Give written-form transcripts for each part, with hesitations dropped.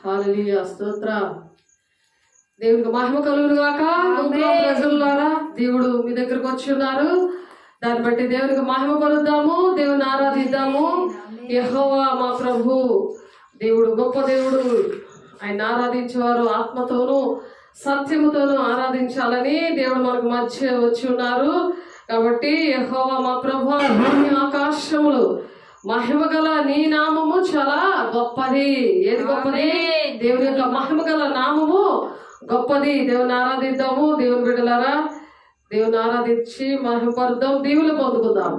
హల్లెలూయా, స్తోత్ర. దేవునికి మహిమ కలుగును గాక. ప్రజలారా, దేవుడు మీ దగ్గరకు వచ్చి ఉన్నారు. దాన్ని బట్టి దేవునికి మహిమ పరుద్దాము, దేవుని ఆరాధిద్దాము. యెహోవా మా ప్రభు దేవుడు గొప్ప దేవుడు. ఆయన ఆరాధించేవారు ఆత్మతోనూ సత్యముతోనూ ఆరాధించాలని దేవుడు మనకు మధ్య వచ్చి ఉన్నారు. కాబట్టి యెహోవా మా ప్రభు, భూమి ఆకాశములు మహిమ గల నీ నామము చాలా గొప్పది. ఏది గొప్పది? దేవుని యొక్క మహిమ గల నామము గొప్పది. దేవుని ఆరాధిద్దాము. దేవుని బిడ్డలారా, దేవుని ఆరాధించి మహిమపరుద్దాం, దీవులు పొందుకుందాం.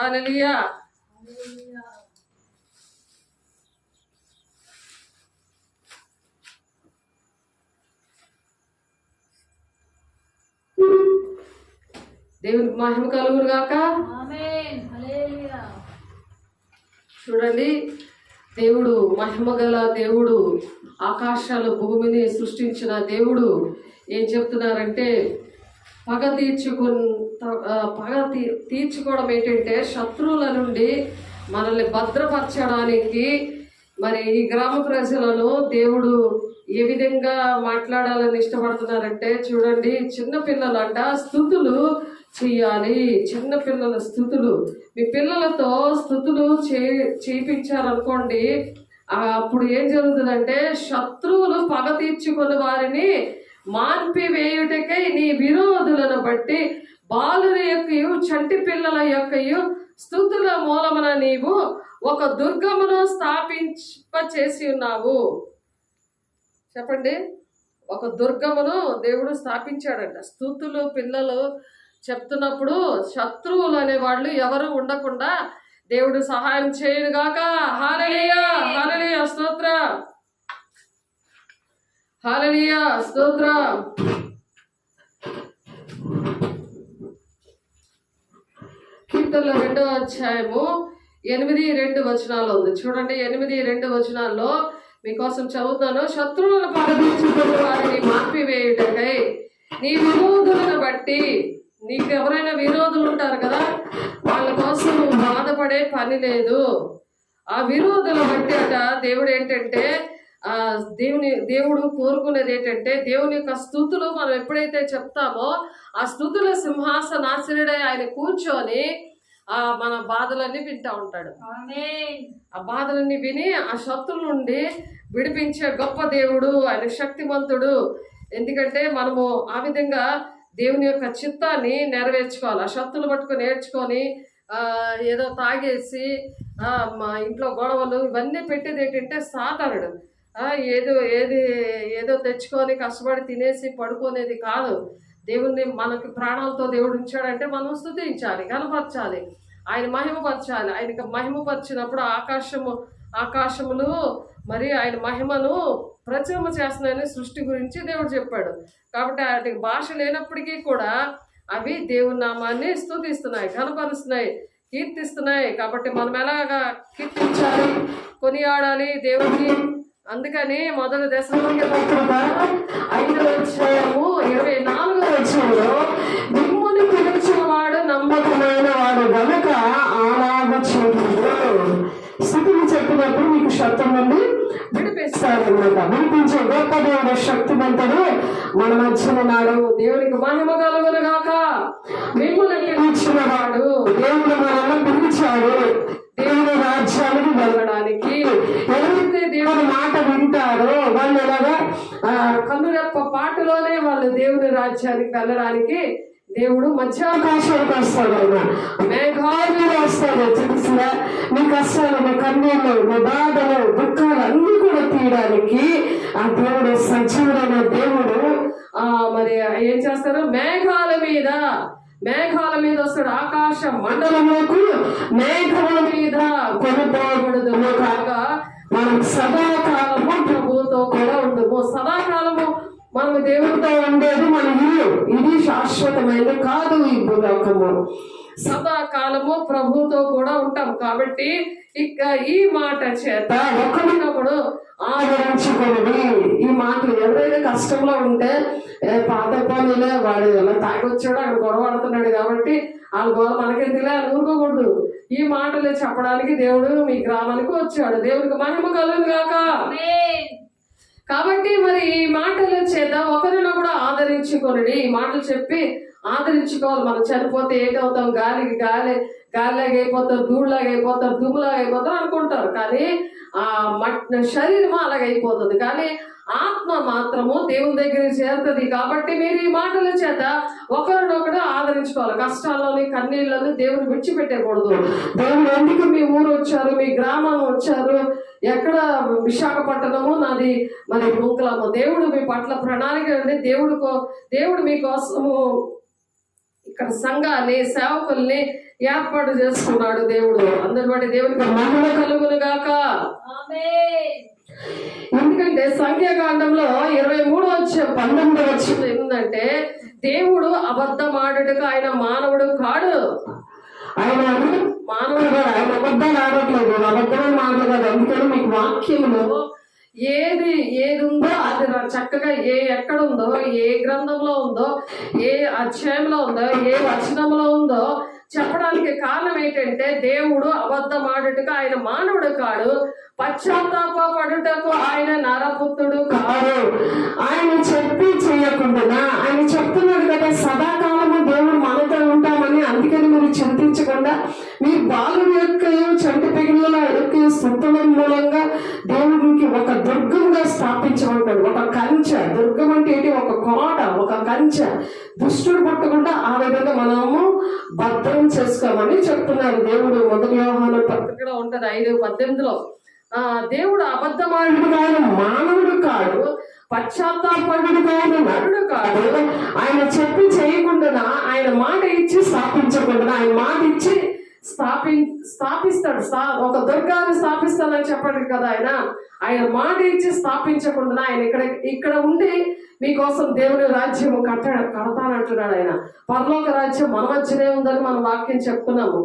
హల్లెలూయా. దేవునికి మహిమ కలుగును గాక. చూడండి, దేవుడు మహిమ గల దేవుడు, ఆకాశాలు భూమిని సృష్టించిన దేవుడు ఏం చెప్తున్నారంటే పగ తీర్చుకోవడం ఏంటంటే శత్రువుల నుండి మనల్ని భద్రపరచడానికి మరి ఈ గ్రామ ప్రజలను దేవుడు ఏ విధంగా మాట్లాడాలని ఇష్టపడుతున్నారంటే చూడండి, చిన్నపిల్లలంట స్తుతులు చెయ్యాలి. చిన్నపిల్లల స్థుతులు, మీ పిల్లలతో స్థుతులు చేయించారనుకోండి, అప్పుడు ఏం జరుగుతుందంటే శత్రువులు పగ తీర్చుకుని వారిని మాన్పివేయుటకై నీ విరోధులను బట్టి బాలుల యొక్కయు చంటి పిల్లల యొక్కయు స్థుతుల మూలమున నీవు ఒక దుర్గమును స్థాపింపచేసి ఉన్నావు. చెప్పండి, ఒక దుర్గమును దేవుడు స్థాపించాడంట. స్థుతులు పిల్లలు చెప్తున్నప్పుడు శత్రువులు అనేవాళ్ళు ఎవరు ఉండకుండా దేవుడు సహాయం చేయనుగాక. హల్లెలూయా, హల్లెలూయా, స్తోత్రం, హల్లెలూయా, స్తోత్రం. కీర్తనలు 2వ అధ్యాయము 8-2 ఉంది. చూడండి, 8-2 మీకోసం చదువుతాను. శత్రువులను పగదీర్చుకుని వారిని మాన్పివేయుటకై నీ విరోధులను బట్టి, నీకు ఎవరైనా విరోధులు ఉంటారు కదా, వాళ్ళ కోసం నువ్వు బాధపడే పని లేదు. ఆ విరోధుల బట్టి అట దేవుడు ఏంటంటే దేవుడు కోరుకునేది ఏంటంటే దేవుని యొక్క స్థుతులు మనం ఎప్పుడైతే చెప్తామో ఆ స్థుతుల సింహాసనాసనుడై ఆయన కూర్చొని మన బాధలన్నీ వింటా ఉంటాడు. ఆ బాధలన్నీ విని ఆ శత్రువుల నుండి విడిపించే గొప్ప దేవుడు ఆయన, శక్తిమంతుడు. ఎందుకంటే మనము ఆ విధంగా దేవుని యొక్క చిత్తాన్ని నెరవేర్చుకోవాలి. ఆ శత్రువులు పట్టుకొని నేర్చుకొని ఏదో తాగేసి మా ఇంట్లో గొడవలు ఇవన్నీ పెట్టేది ఏంటంటే సాతానుడు. ఏదో తెచ్చుకొని కష్టపడి తినేసి పడుకునేది కాదు. దేవుణ్ణి మనకి ప్రాణాలతో దేవుడు ఉంచాడంటే మనం స్తుతించాలి, కనపరచాలి, ఆయన మహిమపరచాలి. ఆయనకి మహిమపరిచినప్పుడు ఆకాశములు మరి ఆయన మహిమను ప్రచురమ చేస్తున్నాయని సృష్టి గురించి దేవుడు చెప్పాడు. కాబట్టి వాటికి భాష లేనప్పటికీ కూడా అవి దేవుని నామాన్ని స్తుతిస్తున్నాయి, కనపరుస్తున్నాయి, కీర్తిస్తున్నాయి. కాబట్టి మనం ఎలాగా కీర్తించాలి, కొనియాడాలి దేవుడిని. అందుకని మొదటి దశలోకి 5వ అధ్యాయము 24 మిమ్ముని పిలిచిన వాడు నమ్మకమైన వాడు గనుక అలాగ చేయుడు. స్థితిని చెప్పినప్పుడు మీకు శత్రువు నుండి విడిపిస్తారన్నమాట. విడిపించే గొప్ప దేవుడు, శక్తివంతుడు మన మధ్య ఉన్నాడు. దేవునికి మహిమ కలుగును గాక. మిమ్మల్ని పిలిచిన వాడు, దేవుడు మనల్ని పిలిచాడు దేవుని రాజ్యానికి వెళ్ళడానికి. ఎవరైతే దేవుని మాట వింటారో వాళ్ళు ఎలాగా కన్నురెప్ప పాటలోనే వాళ్ళు దేవుని రాజ్యానికి వెళ్ళడానికి దేవుడు మధ్యాకాశానికి వస్తాడు. ఆయన మేఘాలు వస్తాడు. తెలిసిన మీ కష్టాలు, మీ కన్నీళ్ళు, మీ బాధలు, దుఃఖాలు అన్ని కూడా తీయడానికి ఆ దేవుడు సజీవుడైన దేవుడు మరి ఏం చేస్తారు, మేఘాల మీద వస్తాడు. ఆకాశ మండలంలోకి మేఘాల మీద కొనుపోబడుదుము కాగా మనం సదాకాలము ప్రభువుతో కూడా ఉండము. సదాకాలము మనం దేవుడితో ఉండేది మన ఇల్లు, ఇది శాశ్వతమైనది కాదు. ఈ భూలోకము సదాకాలము ప్రభుతో కూడా ఉంటాం. కాబట్టి ఇక ఈ మాట చేత ఒకరినొకడు ఆదరించుకోండి. ఈ మాటలు ఎవరైనా కష్టంలో ఉంటే పాత పనులే, వాడు ఎలా తాగొచ్చాడు, అక్కడ గొడవ ఆడుతున్నాడు కాబట్టి వాళ్ళ గొడవ మనకెందులే అని ఊరుకోకూడదు. ఈ మాటలు చెప్పడానికి దేవుడు మీ గ్రామానికి వచ్చాడు. దేవుడికి మహిమ కలుగును గాక. కాబట్టి మరి ఈ మాటల చేత ఒకరినొకడు ఆదరించుకోనండి. ఈ మాటలు చెప్పి ఆదరించుకోవాలి. మనం చనిపోతే ఏంటవుతాం, గాలిలాగా అయిపోతారు, ధూళలాగా అయిపోతారు, దుమ్ములాగా అయిపోతారు అనుకుంటారు. కానీ శరీరం అలాగైపోతుంది, కానీ ఆత్మ మాత్రము దేవుని దగ్గర చేరుతుంది. కాబట్టి మీరు ఈ మాటల చేత ఒకరినొకడు ఆదరించుకోవాలి. కష్టాల్లోని కన్నీళ్ళని దేవుని విడిచిపెట్టకూడదు. దేవుడు ఎందుకు మీ ఊరు వచ్చారు, మీ గ్రామం వచ్చారు, ఎక్కడ విశాఖపట్నము నాది మరి గుంకలము, దేవుడు మీ పట్ల ప్రణాళిక అండి. దేవుడు మీకోసము ఇక్కడ సంఘాన్ని సేవకుల్ని ఏర్పాటు చేసుకున్నాడు దేవుడు. అందరి బట్టి దేవునికి మహిమ కలుగును గాక. ఎందుకంటే సంఖ్యాకాండంలో 23:19 ఏంటంటే దేవుడు అబద్ధమాడుటకు ఆయన మానవుడు కాడు. ఆయన మానవుడు కాదు, ఆయన అబద్ధాలు ఆడట్లేదు, అబద్ధమైన మాటలు కాదు. అందుకని మీకు వాక్యంలో ఏది ఉందో అది చక్కగా ఎక్కడ ఉందో, ఏ గ్రంథంలో ఉందో, ఏ అధ్యాయంలో ఉందో, ఏ వచనంలో ఉందో చెప్పడానికి కారణం ఏంటంటే దేవుడు అబద్ధమాడుటకు ఆయన మానవుడు కాడు, పశ్చాత్తాపడుటకు ఆయన నరపుత్రుడు కాడు. ఆయన చెప్పి చేయకుండా ఆయన చెప్తున్నాడు కదా సదాకాలము దేవుడు మనతో ఉంటామని. అందుకని మీరు చింతించకుండా మీ బాలు యొక్క చంటి పిగిళ్ళ యొక్క స్థుతుల మూలంగా దేవుడికి ఒక దుర్గంగా స్థాపించమంటాడు. ఒక కంచె, దుర్గం అంటే ఏంటి? ఒక కోట, ఒక కంచె. దుష్టుడు పట్టకుండా ఆ విధంగా మనము భద్రం చేసుకోమని చెప్తున్నాడు దేవుడు. మొదటి యోహాను పత్రికలో ఉంటది 5:18. దేవుడు అబద్ధమాడుడు కాదు, మానవుడు కాడు, పశ్చాత్తాపడు కాదు, నరుడు కాడు. ఆయన చెప్పి చేయకుండా, ఆయన మాట ఇచ్చి స్థాపించకుండా, ఆయన మాట ఇచ్చి స్థాపిస్తాడు. ఒక దుర్గాన్ని స్థాపిస్తానని చెప్పండి కదా ఆయన మాట ఇచ్చి స్థాపించకుండా ఆయన ఇక్కడ ఉండి మీకోసం దేవుని రాజ్యం కడతానంటున్నాడు. ఆయన పరలోక రాజ్యం మన మధ్యనే ఉందని మనం వాక్యం చెప్పుకున్నాము.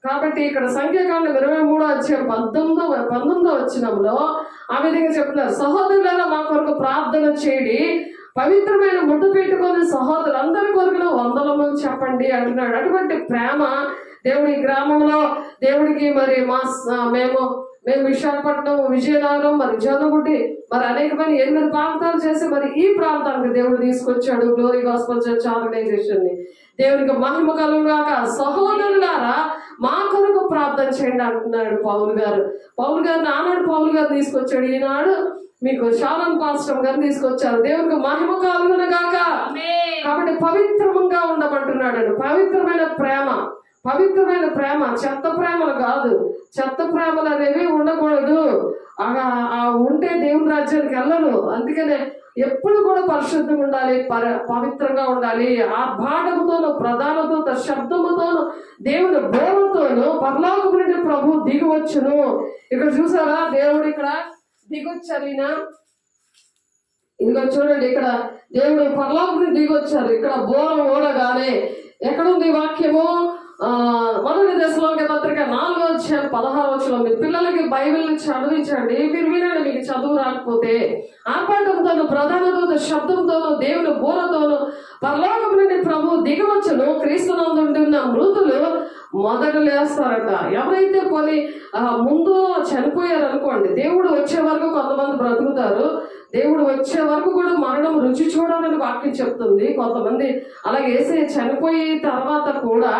కాబట్టి ఇక్కడ సంఖ్యాకాండం 23:19 ఆ విధంగా చెప్తున్నారు, సహోదరులారా మా కొరకు ప్రార్థన చేయండి, పవిత్రమైన ముద్దు పెట్టుకుని సహోదరులందరి కొరకు వందలము చెప్పండి అంటున్నాడు. అటువంటి ప్రేమ దేవుడి గ్రామంలో దేవుడికి మరి మేము విశాఖపట్నం, విజయనగరం, మరి జోనగుడ్డి, మరి అనేకమైన 8 ప్రాంతాలు చేసి మరి ఈ ప్రాంతానికి దేవుడు తీసుకొచ్చాడు గ్లోరీ గాస్పెల్ చర్చ్ ఆర్గనైజేషన్ ని. దేవునికి మహిమ కలుగుగాక. సహోదరులారా మా కొరకు ప్రార్థన చేయండి అంటున్నాడు పౌలు గారు. ఆనాడు పౌలు గారు తీసుకొచ్చాడు, ఈనాడు మీకు షారోన్ పాస్టర్ గారు తీసుకొచ్చారు. దేవునికి మహిమ కలుగును గాక. కాబట్టి పవిత్రంగా ఉండమంటున్నాడు. పవిత్రమైన ప్రేమ, చెత్త ప్రేమలు కాదు. చెత్త ప్రేమలు అనేవి ఉండకూడదు. ఉంటే దేవుని రాజ్యానికి వెళ్ళరు. అందుకనే ఎప్పుడు కూడా పరిశుద్ధంగా ఉండాలి, పవిత్రంగా ఉండాలి. ఆర్భాటముతోను, ప్రధానతోను, శబ్దముతోను, దేవుని బోధతోను పరలోకము నుండి ప్రభు దిగివచ్చును. ఇక్కడ చూసారా దేవుడు ఇక్కడ దిగొచ్చారు. ఇదిగో చూడండి, ఇక్కడ దేవుడు పరలోకం నుండి దిగొచ్చారు. ఇక్కడ బోరం ఓడగానే ఎక్కడుంది వాక్యము? మొదటి దశలోనికే పత్రిక 4:16 మీరు పిల్లలకి బైబిల్ చదివించండి. మీరు వినండి, మీకు చదువు రాకపోతే. ఆర్భాటంతోను, ప్రధానతోను, శబ్దంతోను, దేవుని బోరతోను పరలోకం నుండి ప్రభు దిగవచ్చును. క్రీస్తునందుంటున్న మృతులు మొదట లేస్తారట. ఎవరైతే ముందు చనిపోయారు అనుకోండి, దేవుడు వచ్చే వరకు కొంతమంది బ్రతుకుతారు. దేవుడు వచ్చే వరకు కూడా మరణం రుచి చూడాలని వాక్యం చెప్తుంది. కొంతమంది అలాగే యేసయ్య చనిపోయి తర్వాత కూడా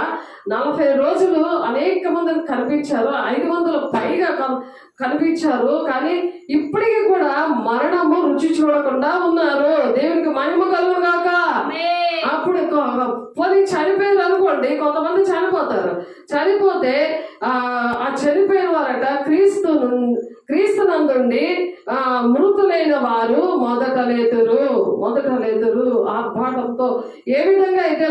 40 రోజులు అనేక మందిని కనిపించారు, 500 పైగా కనిపించారు. కానీ ఇప్పటికీ కూడా మరణము రుచి చూడకుండా ఉన్నారు. దేవునికి మహిమ కలుగును గాక. అప్పుడు చనిపోయారు అనుకోండి, కొంతమంది చనిపోతారు. చనిపోతే ఆ చనిపోయిన వారట క్రీస్తునందుండి మృతులైన వారు మొదట లేతురు ఆర్భాటంతో. ఏ విధంగా అయితే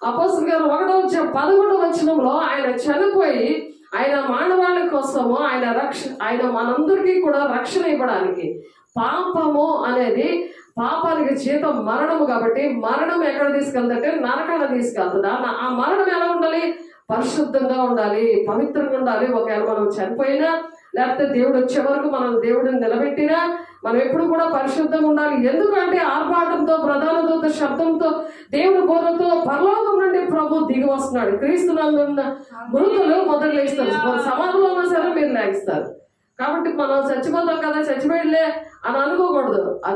అపోస్తలుల గారు 1:11 ఆయన చనిపోయి ఆయన మానవాళి కోసము ఆయన మనందరికీ కూడా రక్షణ ఇవ్వడానికి, పాపము అనేది పాపానికి జీతం మరణము కాబట్టి మరణం ఎక్కడ తీసుకెళ్తుంటే నరకాన్ని తీసుకెళ్తుందా? ఆ మరణం ఎలా ఉండాలి? పరిశుద్ధంగా ఉండాలి, పవిత్రంగా ఉండాలి. ఒకవేళ మనం చనిపోయినా లేకపోతే దేవుడు వచ్చే వరకు మనం దేవుడిని నిలబెట్టినా మనం ఎప్పుడు కూడా పరిశుద్ధంగా ఉండాలి. ఎందుకంటే ఆర్భాటంతో, ప్రధానతో, శబ్దంతో, దేవుడి బోధతో పరలోకం నుండి ప్రభు దిగి వస్తున్నాడు. క్రీస్తునందున్న మృతులు మొదలు లేస్తారు. సమాధిలో ఉన్నా సరే మీరు లేస్తారు. కాబట్టి మనం చచ్చిపోతాం కదా, చచ్చిపోయిలే అని అనుకోకూడదు. ఆ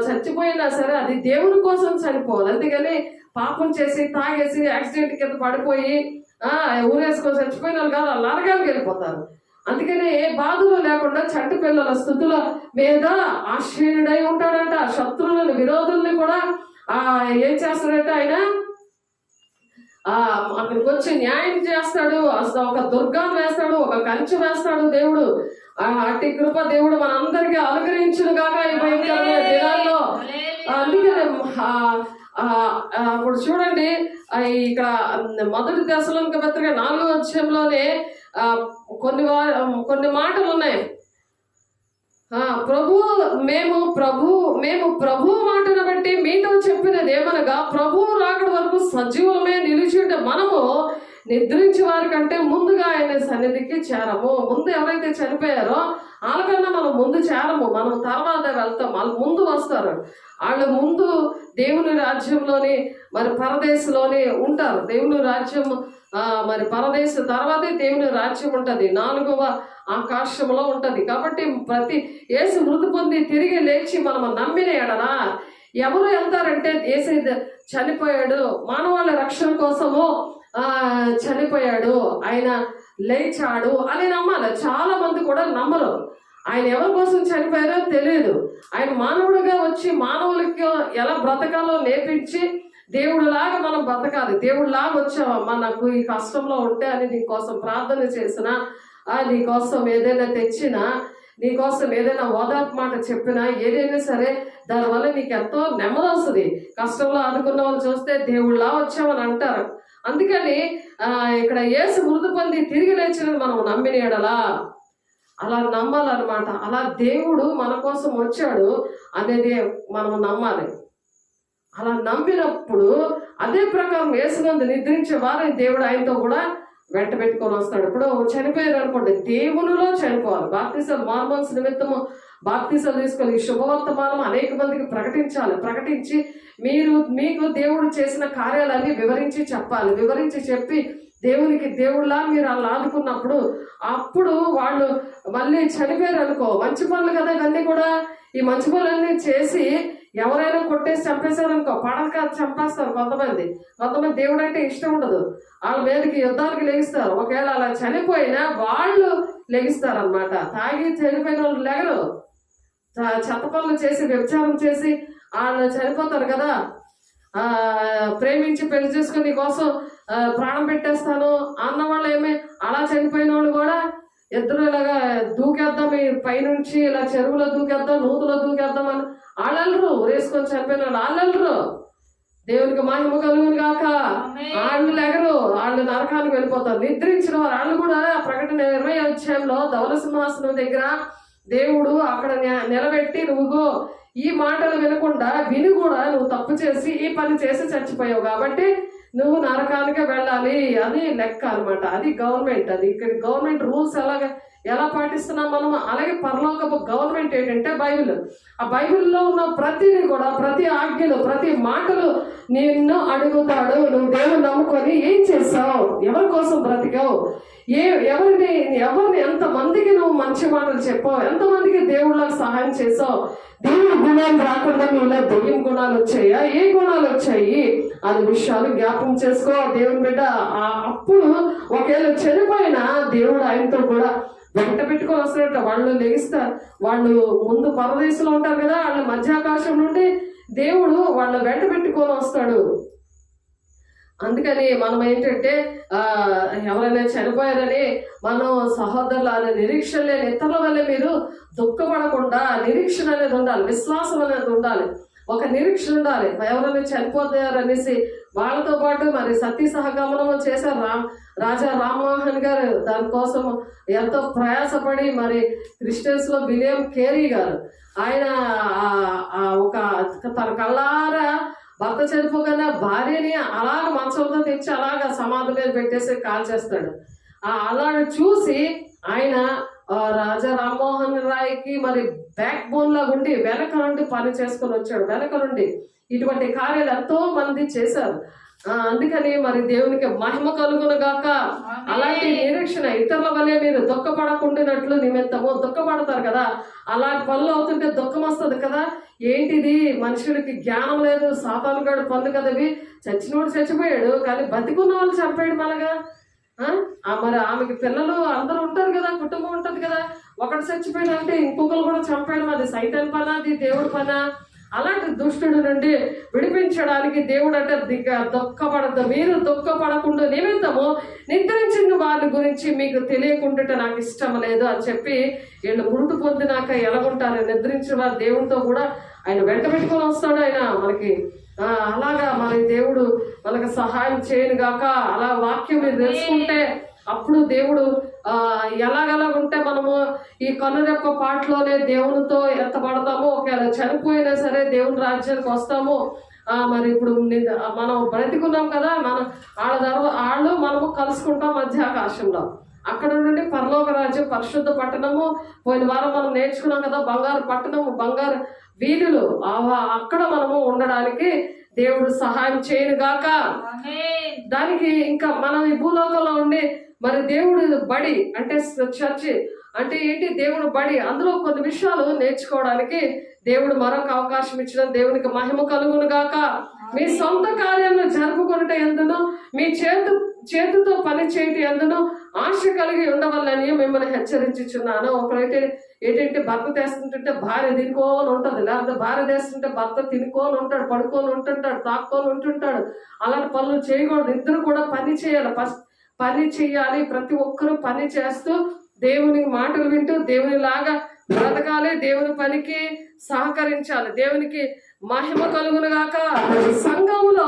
చచ్చిపోయినా సరే అది దేవుని కోసం చనిపోవాలి. అందుకని పాపం చేసి తాగేసి యాక్సిడెంట్ కింద పడిపోయి ఊరేసుకొని చచ్చిపోయిన వాళ్ళు కాదు, వాళ్ళు నరకానికి వెళ్ళిపోతారు. అందుకని ఏ బాధలు లేకుండా చంటి పిల్లల స్థుతుల మీద ఆశ్చర్యుడై ఉంటాడంట. శత్రువులను, విరోధుల్ని కూడా ఏం చేస్తాడంటే ఆయన అక్కడికి వచ్చి న్యాయం చేస్తాడు. అసలు ఒక దుర్గాన్ని వేస్తాడు, ఒక కంచె వేస్తాడు దేవుడు. అట్టి కృప దేవుడు మనందరికీ అనుగ్రహించును గాక ఈ భయంకరమైన దినాల్లో. అందుకనే అప్పుడు చూడండి, ఇక్కడ మొదటి దశలోనికి పత్రిక 4వ అధ్యాయంలోనే కొన్ని మాటలు ఉన్నాయి. మేము ప్రభు మాటను బట్టి మీతో చెప్పినది ఏమనగా, ప్రభువు రాకడ వరకు సజీవులమే నిలిచింటే మనము నిద్రించే వారి కంటే ముందుగా ఆయన సన్నిధికి చేరము. ముందు ఎవరైతే చనిపోయారో వాళ్ళకన్నా మనం ముందు చేరము, మనం తర్వాత వెళ్తాం, వాళ్ళు ముందు వస్తారు. వాళ్ళు ముందు దేవుని రాజ్యంలోని మరి పరదేశంలోని ఉంటారు. దేవుని రాజ్యం మరి పరదేశ తర్వాతే దేవుని రాజ్యం ఉంటుంది, 4వ ఆకాశంలో ఉంటది. కాబట్టి ప్రతి యేసు మృతి పొంది తిరిగి లేచి మనం నమ్మిన ఎడలా ఎవరు వెళ్తారంటే, యేసు చనిపోయాడు, మానవాళ్ళ రక్షణ కోసము చనిపోయాడు, ఆయన లేచాడు అని నమ్మాలి. చాలా మంది కూడా నమ్మరు. ఆయన ఎవరి కోసం చనిపోయారో తెలియదు. ఆయన మానవుడిగా వచ్చి మానవులకి ఎలా బ్రతకాలో నేర్పించి దేవుడిలాగా మనం బ్రతకాలి. దేవుడిలాగా వచ్చావా, మనకు ఈ కష్టంలో ఉంటే అని నీకోసం ప్రార్థన చేసినా, నీకోసం ఏదైనా తెచ్చినా, నీకోసం ఏదైనా ఓదార్పు మాట చెప్పినా, ఏదైనా సరే దానివల్ల నీకు ఎంతో నెమ్మది వస్తుంది. కష్టంలో ఆదుకున్న వాళ్ళు చూస్తే దేవుడిలా వచ్చామని అంటారు. అందుకని ఇక్కడ యేసు మృతి పొంది తిరిగి లేచినది మనం నమ్మిన ఎడలా అలా నమ్మాలన్నమాట. అలా దేవుడు మన కోసం వచ్చాడు అనేది మనం నమ్మాలి. అలా నమ్మినప్పుడు అదే ప్రకారం యేసునందు నిద్రించే వారిని దేవుడు ఆయనతో కూడా వెంట పెట్టుకొని వస్తాడు. ఇప్పుడు చనిపోయారు అనుకోండి, దేవునిలో చనిపోవాలి. బాప్తిసాలు మార్మోన్స్ నిమిత్తము బాప్తిసాలు తీసుకొని ఈ శుభవర్తమానం అనేక మందికి ప్రకటించి మీకు దేవుడు చేసిన కార్యాలన్నీ వివరించి చెప్పాలి. వివరించి చెప్పి దేవుడిలా మీరు అలా ఆదుకున్నప్పుడు అప్పుడు వాళ్ళు మళ్ళీ చనిపోయారు అనుకో, మంచి పనులు కదా ఇవన్నీ కూడా, ఈ మంచి పనులన్నీ చేసి ఎవరైనా కొట్టేసి చంపేశారు అనుకో, పడక చంపేస్తారు కొంతమంది. దేవుడు అంటే ఇష్టం ఉండదు, వాళ్ళ మీదకి యుద్ధానికి లెగిస్తారు. ఒకవేళ అలా చనిపోయినా వాళ్ళు లెగిస్తారు అనమాట. తాగి చనిపోయిన వాళ్ళు లెగరు, చెత్త పనులు చేసి వ్యభిచారం చేసి వాళ్ళు చనిపోతారు కదా. ప్రేమించి పెళ్లి చేసుకుని నీకోసం ప్రాణం పెట్టేస్తాను అన్న వాళ్ళు అలా చనిపోయిన వాళ్ళు కూడా ఇద్దరు ఇలాగా దూకేద్దాం, ఈ పైనుంచి ఇలా చెరువులో దూకేద్దాం, నూతులో దూకేద్దాం అని వాళ్ళెల్లరు వేసుకొని చనిపోయిన వాళ్ళెల్లరు. దేవునికి మహిమ కలుగును గాక. వాళ్ళు ఎగరు, వాళ్ళు నరకానికి వెళ్ళిపోతారు. నిద్రించిన వాళ్ళు కూడా ప్రకటన 20వ అధ్యాయంలో ధవల సింహాసనం దగ్గర దేవుడు అక్కడ నిలబెట్టి, నువ్వు ఈ మాటలు విని కూడా నువ్వు తప్పు చేసి ఈ పని చేసి చచ్చిపోయావు కాబట్టి నువ్వు నరకానికే వెళ్ళాలి అని లెక్క అనమాట. అది గవర్నమెంట్, అది ఇక్కడ గవర్నమెంట్ రూల్స్ ఎలా పాటిస్తున్నాం మనం. అలాగే పరలోకపు గవర్నమెంట్ ఏంటంటే బైబిల్. ఆ బైబిల్లో ఉన్న ప్రతిదీ కూడా, ప్రతి ఆజ్ఞలు, ప్రతి మాటలు నిన్ను అడుగుతాడు. నువ్వు దేవుని నమ్ముకొని ఏం చేసావు, ఎవరి కోసం బ్రతికావు, ఎవరిని ఎంతమందికి నువ్వు మంచి మాటలు చెప్పావు, ఎంతమందికి దేవుళ్ళకి సహాయం చేసావు, దేవుడి గుణాలు రాకుండా నీలో దెయ్యం గుణాలు వచ్చాయా, ఏ గుణాలు వచ్చాయి అనే విషయాలు జ్ఞాపకం చేసుకో దేవుని బిడ్డ. అప్పుడు ఒకవేళ చనిపోయినా దేవుడు ఆయనతో కూడా వెంట పెట్టుకొని వస్తాడట. వాళ్ళు లెగిస్తారు, వాళ్ళు ముందు పరదేశంలో ఉంటారు కదా, వాళ్ళ మధ్యాకాశం నుండి దేవుడు వాళ్ళ వెంట పెట్టుకొని వస్తాడు. అందుకని మనం ఏంటంటే ఎవరైనా చనిపోయారని మనం సహోదరులు అనే నిరీక్షణ లేని ఇతరుల వల్ల మీరు దుఃఖపడకుండా నిరీక్షణ అనేది ఉండాలి, విశ్వాసం అనేది ఉండాలి, ఒక నిరీక్షణ ఉండాలి. ఎవరైనా చనిపోతారనేసి వాళ్ళతో పాటు మరి సతీ సహగమనం చేశారు రాజా రామ్మోహన్ గారు. దానికోసం ఎంతో ప్రయాసపడి మరి క్రిస్టియన్స్ లో విలియం కేరీ గారు, ఆయన ఒక తన కళ్ళారా భర్త చనిపోగానే భార్యని అలాగ మంచంతో తెచ్చి అలాగ సమాధి మీద పెట్టేసి కాల్చేస్తాడు. అలాగ చూసి ఆయన రాజా రామ్మోహన్ రాయ్కి మరి బ్యాక్ బోన్ లాగా ఉండి వెనక నుండి పని చేసుకొని వచ్చాడు. వెనక నుండి ఇటువంటి కార్యాలు ఎంతో మంది చేశారు. అందుకని మరి దేవునికి మహిమ కలుగును గాక. అలాంటి నిరీక్షణ ఇతరుల వల్లే మీరు దుఃఖపడకుండానట్లు నిమిత్తము దుఃఖపడతారు కదా, అలాంటి పనులు అవుతుంటే దుఃఖం వస్తుంది కదా. ఏంటిది, మనుషుడికి జ్ఞానం లేదు, సాతాను గడు పనులు కదవి. చచ్చినోడు చచ్చిపోయాడు కానీ బతికున్న వాళ్ళు చంపాడు మళ్ళగా. మరి ఆమెకి పిల్లలు అందరూ ఉంటారు కదా, కుటుంబం ఉంటుంది కదా. ఒకటి చచ్చిపోయాడు అంటే ఇంకొకరు కూడా చంపాడు. అది సైతాన్ పనా, అది దేవుడి పనా? అలాంటి దుష్టుడి నుండి విడిపించడానికి దేవుడు అంటే దుఃఖపడద్దు, మీరు దుఃఖపడకుండా నిమిత్తము నిద్రించిన వారి గురించి మీకు తెలియకుండా నాకు ఇష్టం లేదు అని చెప్పి వీళ్ళు మృతి పొందినాక ఎలాగుంటారు. నిద్రించిన వారు దేవునితో కూడా ఆయన వెంట పెట్టుకొని వస్తాడు. ఆయన మనకి అలాగా మరి దేవుడు మనకు సహాయం చేయను గాక. అలా వాక్యం మీరు తెలుసుకుంటే అప్పుడు దేవుడు ఎలాగలాగుంటే మనము ఈ కన్నురెప్ప పాటలోనే దేవునితో ఎత్తబడతాము. ఒకవేళ చనిపోయినా సరే దేవుని రాజ్యానికి వస్తాము. మరి ఇప్పుడు మనం బ్రతికున్నాం కదా, మనం వాళ్ళు మనము కలుసుకుంటాం మధ్యాకాశంలో. అక్కడ నుండి పరలోక రాజ్యం, పరిశుద్ధ పట్టణము. పోయిన వారం మనం నేర్చుకున్నాం కదా, బంగారు పట్టణము, బంగారు వీధులు. అక్కడ మనము ఉండడానికి దేవుడు సహాయం చేయను గాక. దానికి ఇంకా మనం ఈ భూలోకంలో ఉండి మరి దేవుడు బడి అంటే చర్చి అంటే ఏంటి, దేవుడు బడి. అందులో కొన్ని విషయాలు నేర్చుకోవడానికి దేవుడు మరొక అవకాశం ఇచ్చిన దేవునికి మహిమ కలుగును గాక. మీ సొంత కార్యాలను జరుపుకొనుట ఎందును, మీ చేతితో పని చేయటం ఎందును ఆశ కలిగి ఉండవల్లని మిమ్మల్ని హెచ్చరించుచున్నాను. ఒకరైతే ఏంటంటే భర్త తెస్తుంటుంటే భార్య తినుకోని ఉంటుంది, లేకపోతే భార్య తెస్తుంటే భర్త తినుకోని ఉంటాడు, పడుకొని ఉంటుంటాడు, తాక్కొని ఉంటుంటాడు. అలాంటి పనులు చేయకూడదు. ఇద్దరు కూడా పని చేయాలి, పని చేయాలి. ప్రతి ఒక్కరూ పని చేస్తూ దేవుని మాటలు వింటూ దేవునిలాగా బ్రతకాలి, దేవుని పనికి సహకరించాలి. దేవునికి మహిమ కలుగును గాక. సంఘములో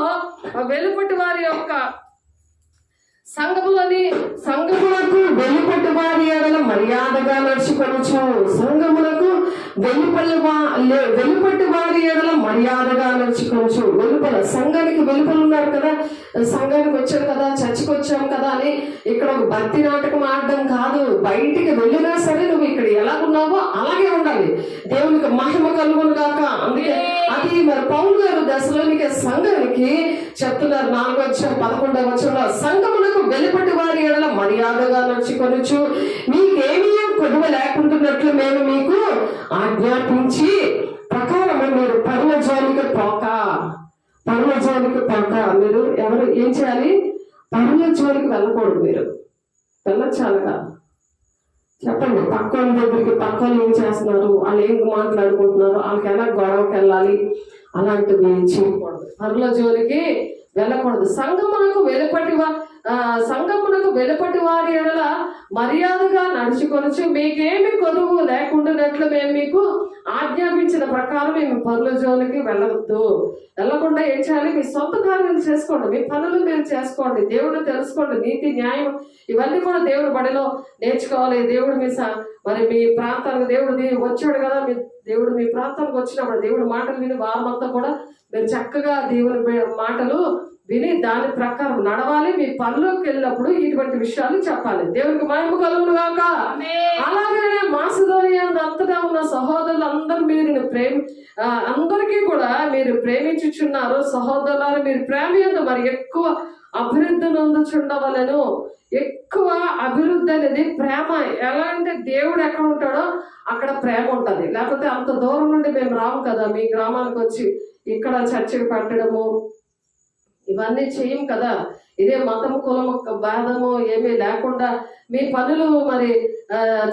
వెలుపటి వారి యొక్క సంఘములకు వెలుపటి వారి ఎడల మర్యాదగా నడుచుకొనుచు, సంఘములకు వెలుపటి వారి ఎడల మర్యాదగా నడుచుకోవచ్చు. వెలుపల సంఘానికి వెలుపల ఉన్నారు కదా, సంఘానికి వచ్చారు కదా, చర్చికి వచ్చాము కదా అని ఇక్కడ ఒక భక్తి నాటకం ఆడడం కాదు. బయటికి వెళ్ళినా సరే నువ్వు ఇక్కడ ఎలాగున్నావో అలాగే ఉండాలి. దేవునికి మహిమ కలుగును గాక. అందుకే అది మరి పౌలు గారు దశలోనికే సంఘానికి చెప్తున్నారు 4:11 సంఘమునకు వెలుపటి వారి ఎడల మర్యాదగా నడుచుకొనుచు, మీకేమీ కొదువ లేకుంటున్నట్లు మేము మీకు ఆజ్ఞాపించి ప్రకారము మీరు పరుల జోలికి పోక. మీరు ఎవరు ఏం చేయాలి? పరుల జోలికి వెళ్ళకూడదు. మీరు వెళ్ళొచ్చాలుగా చెప్పండి. పక్కన దగ్గరికి పక్కన ఏం చేస్తున్నారు, వాళ్ళు ఏం మాట్లాడుకుంటున్నారు, వాళ్ళకి ఎలా గొడవకి వెళ్ళాలి, అలాంటివి చేయకూడదు. పరుల జోలికి వెళ్ళకూడదు. సంఘమునకు వెలుపటి వారి ఎడల మర్యాదగా నడుచుకొనొచ్చు, మీకేమి కొదువు లేకుండానట్లు మేము మీకు ఆజ్ఞాపించిన ప్రకారం మేము పరుల జోలికి వెళ్ళకుండా ఏం చేయాలి? మీ సొంత కార్యాలు చేసుకోండి, మీ పనులు మీరు చేసుకోండి, దేవుడు తెలుసుకోండి, నీతి న్యాయం ఇవన్నీ కూడా దేవుడు బడిలో నేర్చుకోవాలి. దేవుడు మరి మీ ప్రాంతానికి దేవుడు వచ్చాడు కదా, దేవుడు మీ ప్రాంతానికి వచ్చినప్పుడు దేవుడి మాటలు విని వారమంతా కూడా మీరు చక్కగా దేవుని మాటలు విని దాని ప్రకారం నడవాలి. మీ పనిలోకి వెళ్ళినప్పుడు ఇటువంటి విషయాలు చెప్పాలి. దేవునికి మహిమ కలుగును గాక. అలాగే మాసిదోనియా అంతటా ఉన్న సహోదరులు అందరికీ కూడా మీరు ప్రేమించుచున్నారు. సహోదరులారా, మీరు ప్రేమ యందు మరి ఎక్కువ అభివృద్ధి నొందుచుండవలెను. ఎక్కువ అభివృద్ధి అనేది ప్రేమ. ఎలా అంటే దేవుడు ఎక్కడ ఉంటాడో అక్కడ ప్రేమ ఉంటది. లేకపోతే అంత దూరం నుండి మేము రాము కదా, మీ గ్రామానికి వచ్చి ఇక్కడ చర్చకు పెట్టడము ఇవన్నీ చేయం కదా. ఇదే మతము కులము భేదము ఏమీ లేకుండా మీ పనులు మరి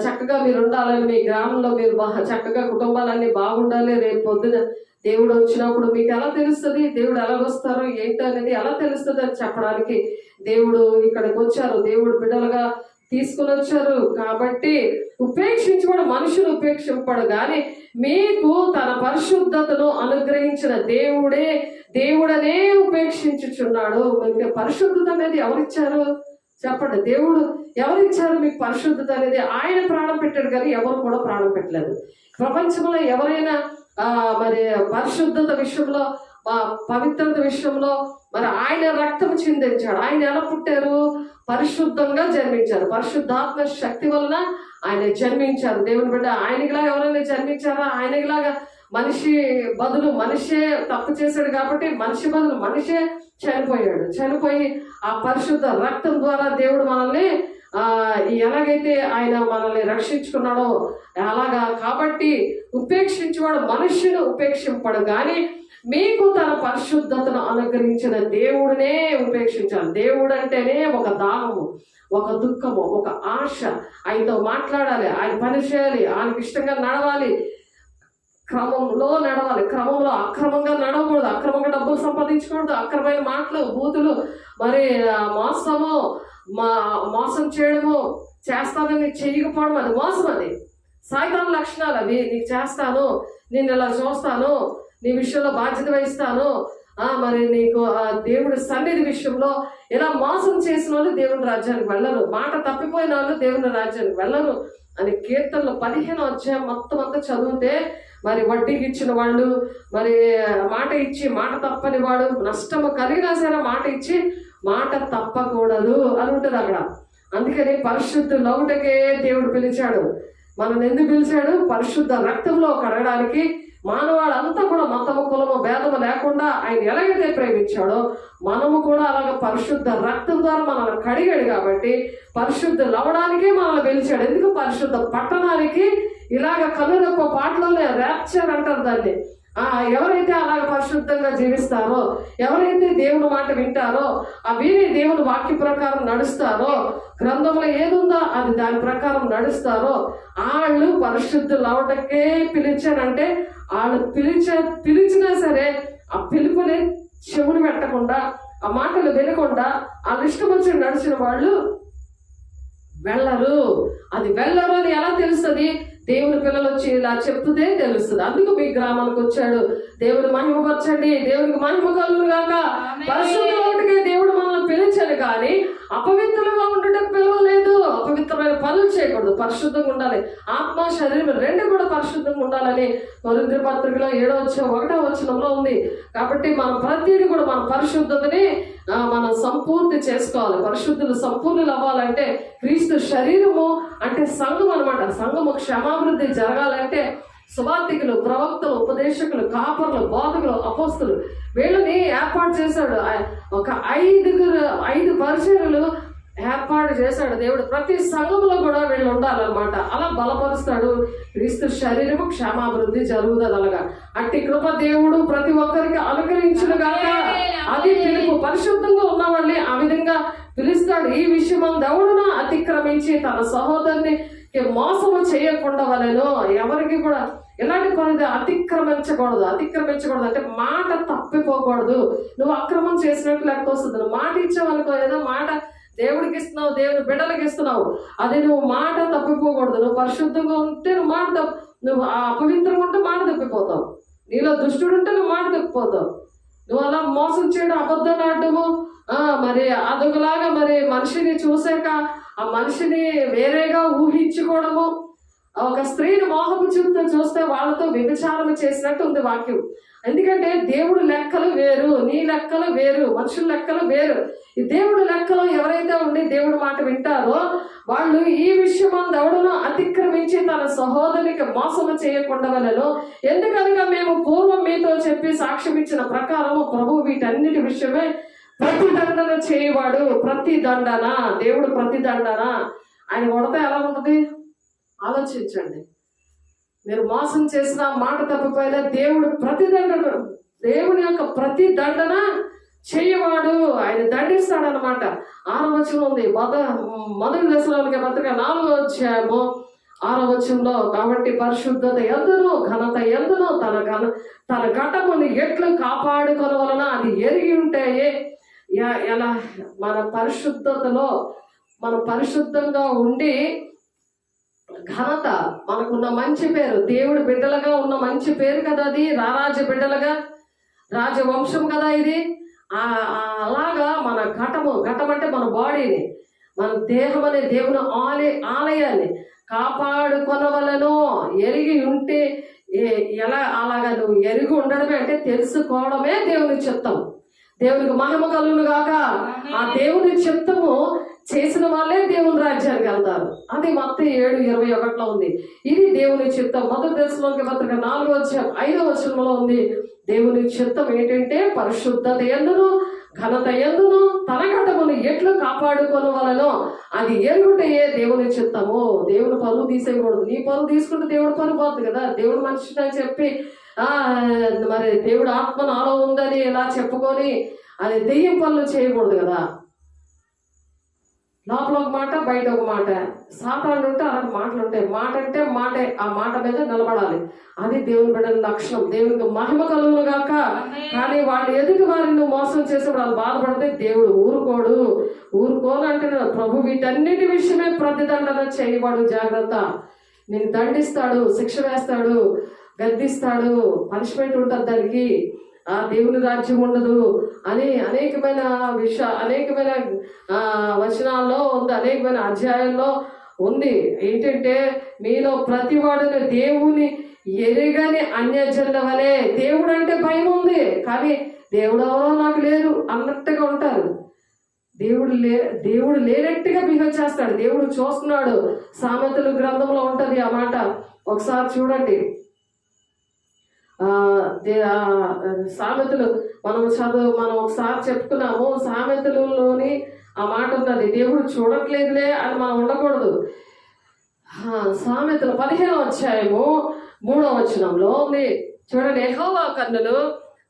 చక్కగా మీరు ఉండాలని, మీ గ్రామంలో మీరు చక్కగా కుటుంబాలన్నీ బాగుండాలి. రేపు పొద్దున దేవుడు వచ్చినప్పుడు మీకు ఎలా తెలుస్తుంది, దేవుడు ఎలాగొస్తారు ఏంటో అనేది ఎలా తెలుస్తుంది అని చెప్పడానికి దేవుడు ఇక్కడికి వచ్చారు. దేవుడు బిడ్డలుగా తీసుకుని వచ్చారు. కాబట్టి ఉపేక్షించబడు మనుషులు ఉపేక్షింపడు, కానీ మీకు తన పరిశుద్ధతను అనుగ్రహించిన దేవుడనే ఉపేక్షించుచున్నాడు. మీకు పరిశుద్ధత అనేది ఎవరిచ్చారు చెప్పండి? దేవుడు ఎవరిచ్చారు మీకు పరిశుద్ధత అనేది? ఆయన ప్రాణం పెట్టాడు, కానీ ఎవరు కూడా ప్రాణం పెట్టలేదు. ప్రపంచంలో ఎవరైనా మరి పరిశుద్ధత విషయంలో, పవిత్రత విషయంలో మరి ఆయన రక్తం చిందించాడు. ఆయన ఎలా పుట్టారు? పరిశుద్ధంగా జన్మించారు. పరిశుద్ధాత్మ శక్తి వలన ఆయన జన్మించారు. దేవుని బిడ్డ ఆయనకిలాగా ఎవరైనా జన్మించారా? ఆయనకిలాగా మనిషి బదులు మనిషే తప్పు చేశాడు కాబట్టి మనిషి బదులు మనిషే చనిపోయాడు. చనిపోయి ఆ పరిశుద్ధ రక్తం ద్వారా దేవుడు మనల్ని ఎలాగైతే ఆయన మనల్ని రక్షించుకున్నాడో అలాగా. కాబట్టి ఉపేక్షించేవాడు మనుష్యుని ఉపేక్షింపడు, కానీ మీకు తన పరిశుద్ధతను అనుగ్రహించిన దేవుడినే ఉపేక్షించాలి. దేవుడు అంటేనే ఒక దాహము, ఒక దుఃఖము, ఒక ఆశ. ఆయనతో మాట్లాడాలి, ఆయన పని చేయాలి, ఆయనకి ఇష్టంగా నడవాలి, క్రమంలో నడవాలి. క్రమంలో అక్రమంగా నడవకూడదు, అక్రమంగా డబ్బులు సంపాదించకూడదు, అక్రమైన మాటలు, బూతులు, మరి మోసం చేయడము, చేస్తానని చేయకపోవడం అది మోసం. అది సాయితాన్ లక్షణాలు. అవి నీకు చేస్తాను, నేను ఇలా చూస్తాను, నీ విషయంలో బాధ్యత వహిస్తాను, మరి నీకు ఆ దేవుడి సన్నిధి విషయంలో ఇలా మోసం చేసిన వాళ్ళు దేవుని రాజ్యానికి వెళ్ళరు, మాట తప్పిపోయిన వాళ్ళు దేవుని రాజ్యానికి వెళ్ళరు అని కీర్తనలు 15వ అధ్యాయం మొత్తం అంతా చదివితే మరి వడ్డీకి ఇచ్చిన వాళ్ళు, మరి మాట ఇచ్చి మాట తప్పని వాడు, నష్టము కలిగినా సరే మాట ఇచ్చి మాట తప్పకూడదు అని ఉంటుంది అక్కడ. అందుకని పరిశుద్ధులు ఒకటికే దేవుడు పిలిచాడు. మనల్ని ఎందుకు పిలిచాడు? పరిశుద్ధ రక్తంలో కడగడానికి. మానవాళ్ళంతా కూడా మతము కులము భేదము లేకుండా ఆయన ఎలాగైతే ప్రేమించాడో మనము కూడా అలాగ పరిశుద్ధ రక్తం ద్వారా మనల్ని కడిగాడు. కాబట్టి పరిశుద్ధులు అవ్వడానికే మనల్ని పిలిచాడు. ఎందుకు? పరిశుద్ధ పట్టణానికి. ఇలాగ కనురెప్ప పాటలోనే ర్యాప్చర్ అంటారు దాన్ని. ఎవరైతే అలాగ పరిశుద్ధంగా జీవిస్తారో, ఎవరైతే దేవుని మాట వింటారో, వీరి దేవుని వాక్య ప్రకారం నడుస్తారో, గ్రంథంలో ఏదుందో అది దాని ప్రకారం నడుస్తారో వాళ్ళు పరిశుద్ధులు అవటకే పిలిచారంటే వాళ్ళు పిలిచినా సరే ఆ పిలుపుని చెవులు పెట్టకుండా, ఆ మాటలు వినకుండా వాళ్ళ ఇష్టం వచ్చి నడిచిన వాళ్ళు వెళ్ళరు. అది వెళ్ళరు అని ఎలా తెలుస్తుంది? దేవుని పిల్లలు వచ్చి ఇలా చెప్తే తెలుస్తుంది. అందుకు మీ గ్రామానికి వచ్చాడు. దేవుని మహిమపరచండి, దేవునికి మహిమ కలుగును గాక. పరిశుద్ధులకే దేవుడు మనల్ని పిలిచాడు, కానీ అపవిత్రులుగా ఉండటం పిలవలేదు. అపవిత్రమైన పనులు చేయకూడదు, పరిశుద్ధంగా ఉండాలి. ఆత్మ శరీరం రెండు కూడా పరిశుద్ధంగా ఉండాలని కొరింథీ పత్రికలో 7వ వచనంలో ఉంది. కాబట్టి మనం ప్రతిదీ కూడా మన పరిశుద్ధతని మనం సంపూర్తి చేసుకోవాలి. పరిశుద్ధులు సంపూర్ణులు అవ్వాలంటే క్రీస్తు శరీరము అంటే సంఘం అనమాట. సంఘము క్షమాభివృద్ధి జరగాలంటే సువార్థికులు, ప్రవక్తలు, ఉపదేశకులు, కాపర్లు, బోధకులు, అపోస్తులు వీళ్ళని ఏర్పాటు చేశాడు. ఒక 5 పరిచర్యలు ఏర్పాటు చేశాడు దేవుడు. ప్రతి సంఘంలో కూడా వీళ్ళు ఉండాలన్నమాట. అలా బలపరుస్తాడు. క్రీస్తు శరీరము క్షేమాభివృద్ధి జరుగుతుంది. అలాగా అట్టి కృప దేవుడు ప్రతి ఒక్కరికి అనుగ్రహించునుగాక. అది పిలుపు. పరిశుద్ధంగా ఉన్న వాళ్ళని ఆ విధంగా పిలుస్తాడు. ఈ విషయం దేవుడును అతిక్రమించి తన సహోదరుని మోసము చేయకుండా వలెను. ఎవరికి కూడా ఎలాంటి పని అతిక్రమించకూడదు అంటే మాట తప్పిపోకూడదు. నువ్వు అక్రమం చేసినట్టు లెక్క వస్తుంది. నువ్వు మాట ఇచ్చావనుకో, ఏదో మాట దేవుడికి ఇస్తున్నావు, దేవుని బిడ్డలకి ఇస్తున్నావు, అది నువ్వు మాట తప్పిపోకూడదు. నువ్వు పరిశుద్ధంగా ఉంటే నువ్వు మాట నువ్వు అపవిత్రంగా ఉంటే మాట తప్పిపోతావు. నీలో దుష్టుడు ఉంటే నువ్వు మాట తప్పిపోతావు. నువ్వు అలా మోసం చేయడం, అబద్ధం ఆడటము, మరి అదొకలాగా మరి మనిషిని చూసాక ఆ మనిషిని వేరేగా ఊహించుకోవడము, ఒక స్త్రీని మోహపు చూపుతో చూస్తే వాళ్ళతో వ్యభిచారం చేసినట్టు ఉంది వాక్యం. ఎందుకంటే దేవుడు లెక్కలు వేరు, నీ లెక్కలు వేరు, మనుషుల లెక్కలు వేరు. ఈ దేవుడు లెక్కలో ఎవరైతే ఉండి దేవుడి మాట వింటారో వాళ్ళు ఈ విషయం దేవుడును అతిక్రమించి తన సహోదరికి మోసము చేయకుండా వలెను. ఎందుకనగా మేము పూర్వం మీతో చెప్పి సాక్ష్యం ఇచ్చిన ప్రకారము ప్రభు వీటన్నిటి విషయమే ప్రతిదండన చేయవాడు. ప్రతిదండన, దేవుడు ప్రతిదండన. ఆయన కొడితే ఎలా ఉంటుంది ఆలోచించండి. మీరు మోసం చేసిన, మాట తప్పిపోయినా దేవుడు ప్రతిదండన, దేవుని యొక్క ప్రతిదండన చేయవాడు. ఆయన దండిస్తాడనమాట. 6వ వచనం ఉంది. మొదటి దశలోనికి పత్రిక 4వ అధ్యాయము 6వ వచనంలో, కాబట్టి పరిశుద్ధత ఎందును ఘనత ఎందును తన ఘటముని ఎట్లు కాపాడుకొనవలన అది ఎరిగి ఉంటాయే. ఎలా మన పరిశుద్ధతలో మనం పరిశుద్ధంగా ఉండి ఘనత, మనకున్న మంచి పేరు, దేవుడి బిడ్డలుగా ఉన్న మంచి పేరు కదా అది. రారాజ బిడ్డలుగా, రాజవంశం కదా ఇది. అలాగా మన ఘటం అంటే మన బాడీని, మన దేహం అనే దేవుని ఆలయాన్ని కాపాడుకొనవలను. ఎరిగి ఉంటే ఎలా అలాగా నువ్వు ఎరిగి ఉండడమే అంటే తెలుసుకోవడమే దేవుని చిత్తం. దేవునికి మహిమ కలుగును గాక. ఆ దేవుని చిత్తము చేసిన వాళ్ళే దేవుని రాజ్యానికి వెళ్తారు. అది మత్తయి 7:21 ఉంది. ఇది దేవుని చిత్తం. మొదటి దశలోనికి పత్రిక 4వ అధ్యాయం 5వ వచనంలో ఉంది. దేవుని చిత్తం ఏంటంటే పరిశుద్ధత ఎందును ఘనత ఎందును తన ఘటమును ఎట్లు కాపాడుకోనవలనో అది ఎరుగుటయే దేవుని చిత్తము. దేవుని పరువు తీసేయకూడదు. నీ పరువు తీసుకుంటే దేవుడు పరువు పోతుంది కదా. దేవుడు మనిషిని అని చెప్పి మరి దేవుడు ఆత్మ నాలో ఉందని ఇలా చెప్పుకొని అది దెయ్యం పనులు చేయకూడదు కదా. లోపల ఒక మాట, బయట ఒక మాట. సాతాను ఉంటే అలాంటి మాటలు ఉంటాయి. మాట అంటే మాటే, ఆ మాట మీద నిలబడాలి. అది దేవుని బిడ్డల లక్షణం. దేవునికి మహిమ కలుగును గాక. కానీ వాళ్ళు ఎదుటి వారిని మోసం చేసేప్పుడు వాళ్ళు బాధపడితే దేవుడు ఊరుకోను అంటున్నాడు. ప్రభు వీటన్నిటి విషయమే ప్రతిదండన చేయవాడు. జాగ్రత్త. నేను దండిస్తాడు, శిక్ష వేస్తాడు, గద్దిస్తాడు, పనిష్మెంట్ ఉంటుంది దానికి. ఆ దేవుని రాజ్యం ఉండదు అని అనేకమైన వచనాల్లో ఉంది, అనేకమైన అధ్యాయంలో ఉంది. ఏంటంటే మీలో ప్రతి వాడును దేవుని ఎరగని అన్యజనుల వలె, దేవుడు అంటే భయం ఉంది కానీ దేవుడు ఎవరో నాకు లేరు అన్నట్టుగా ఉంటారు. దేవుడు లేనట్టుగా బిహేవ్ చేస్తాడు. దేవుడు చూస్తున్నాడు. సామెతలు గ్రంథంలో ఉంటది ఆ మాట, ఒకసారి చూడండి. సామెతలు మనం ఒకసారి చెప్పుకున్నాము. సామెతలలోని ఆ మాట ఉన్నది, దేవుడు చూడట్లేదులే అని మనం ఉండకూడదు. సామెతలు 15వ అధ్యాయము 3వ వచనంలో ఉంది చూడండి. యెహోవా కన్నులు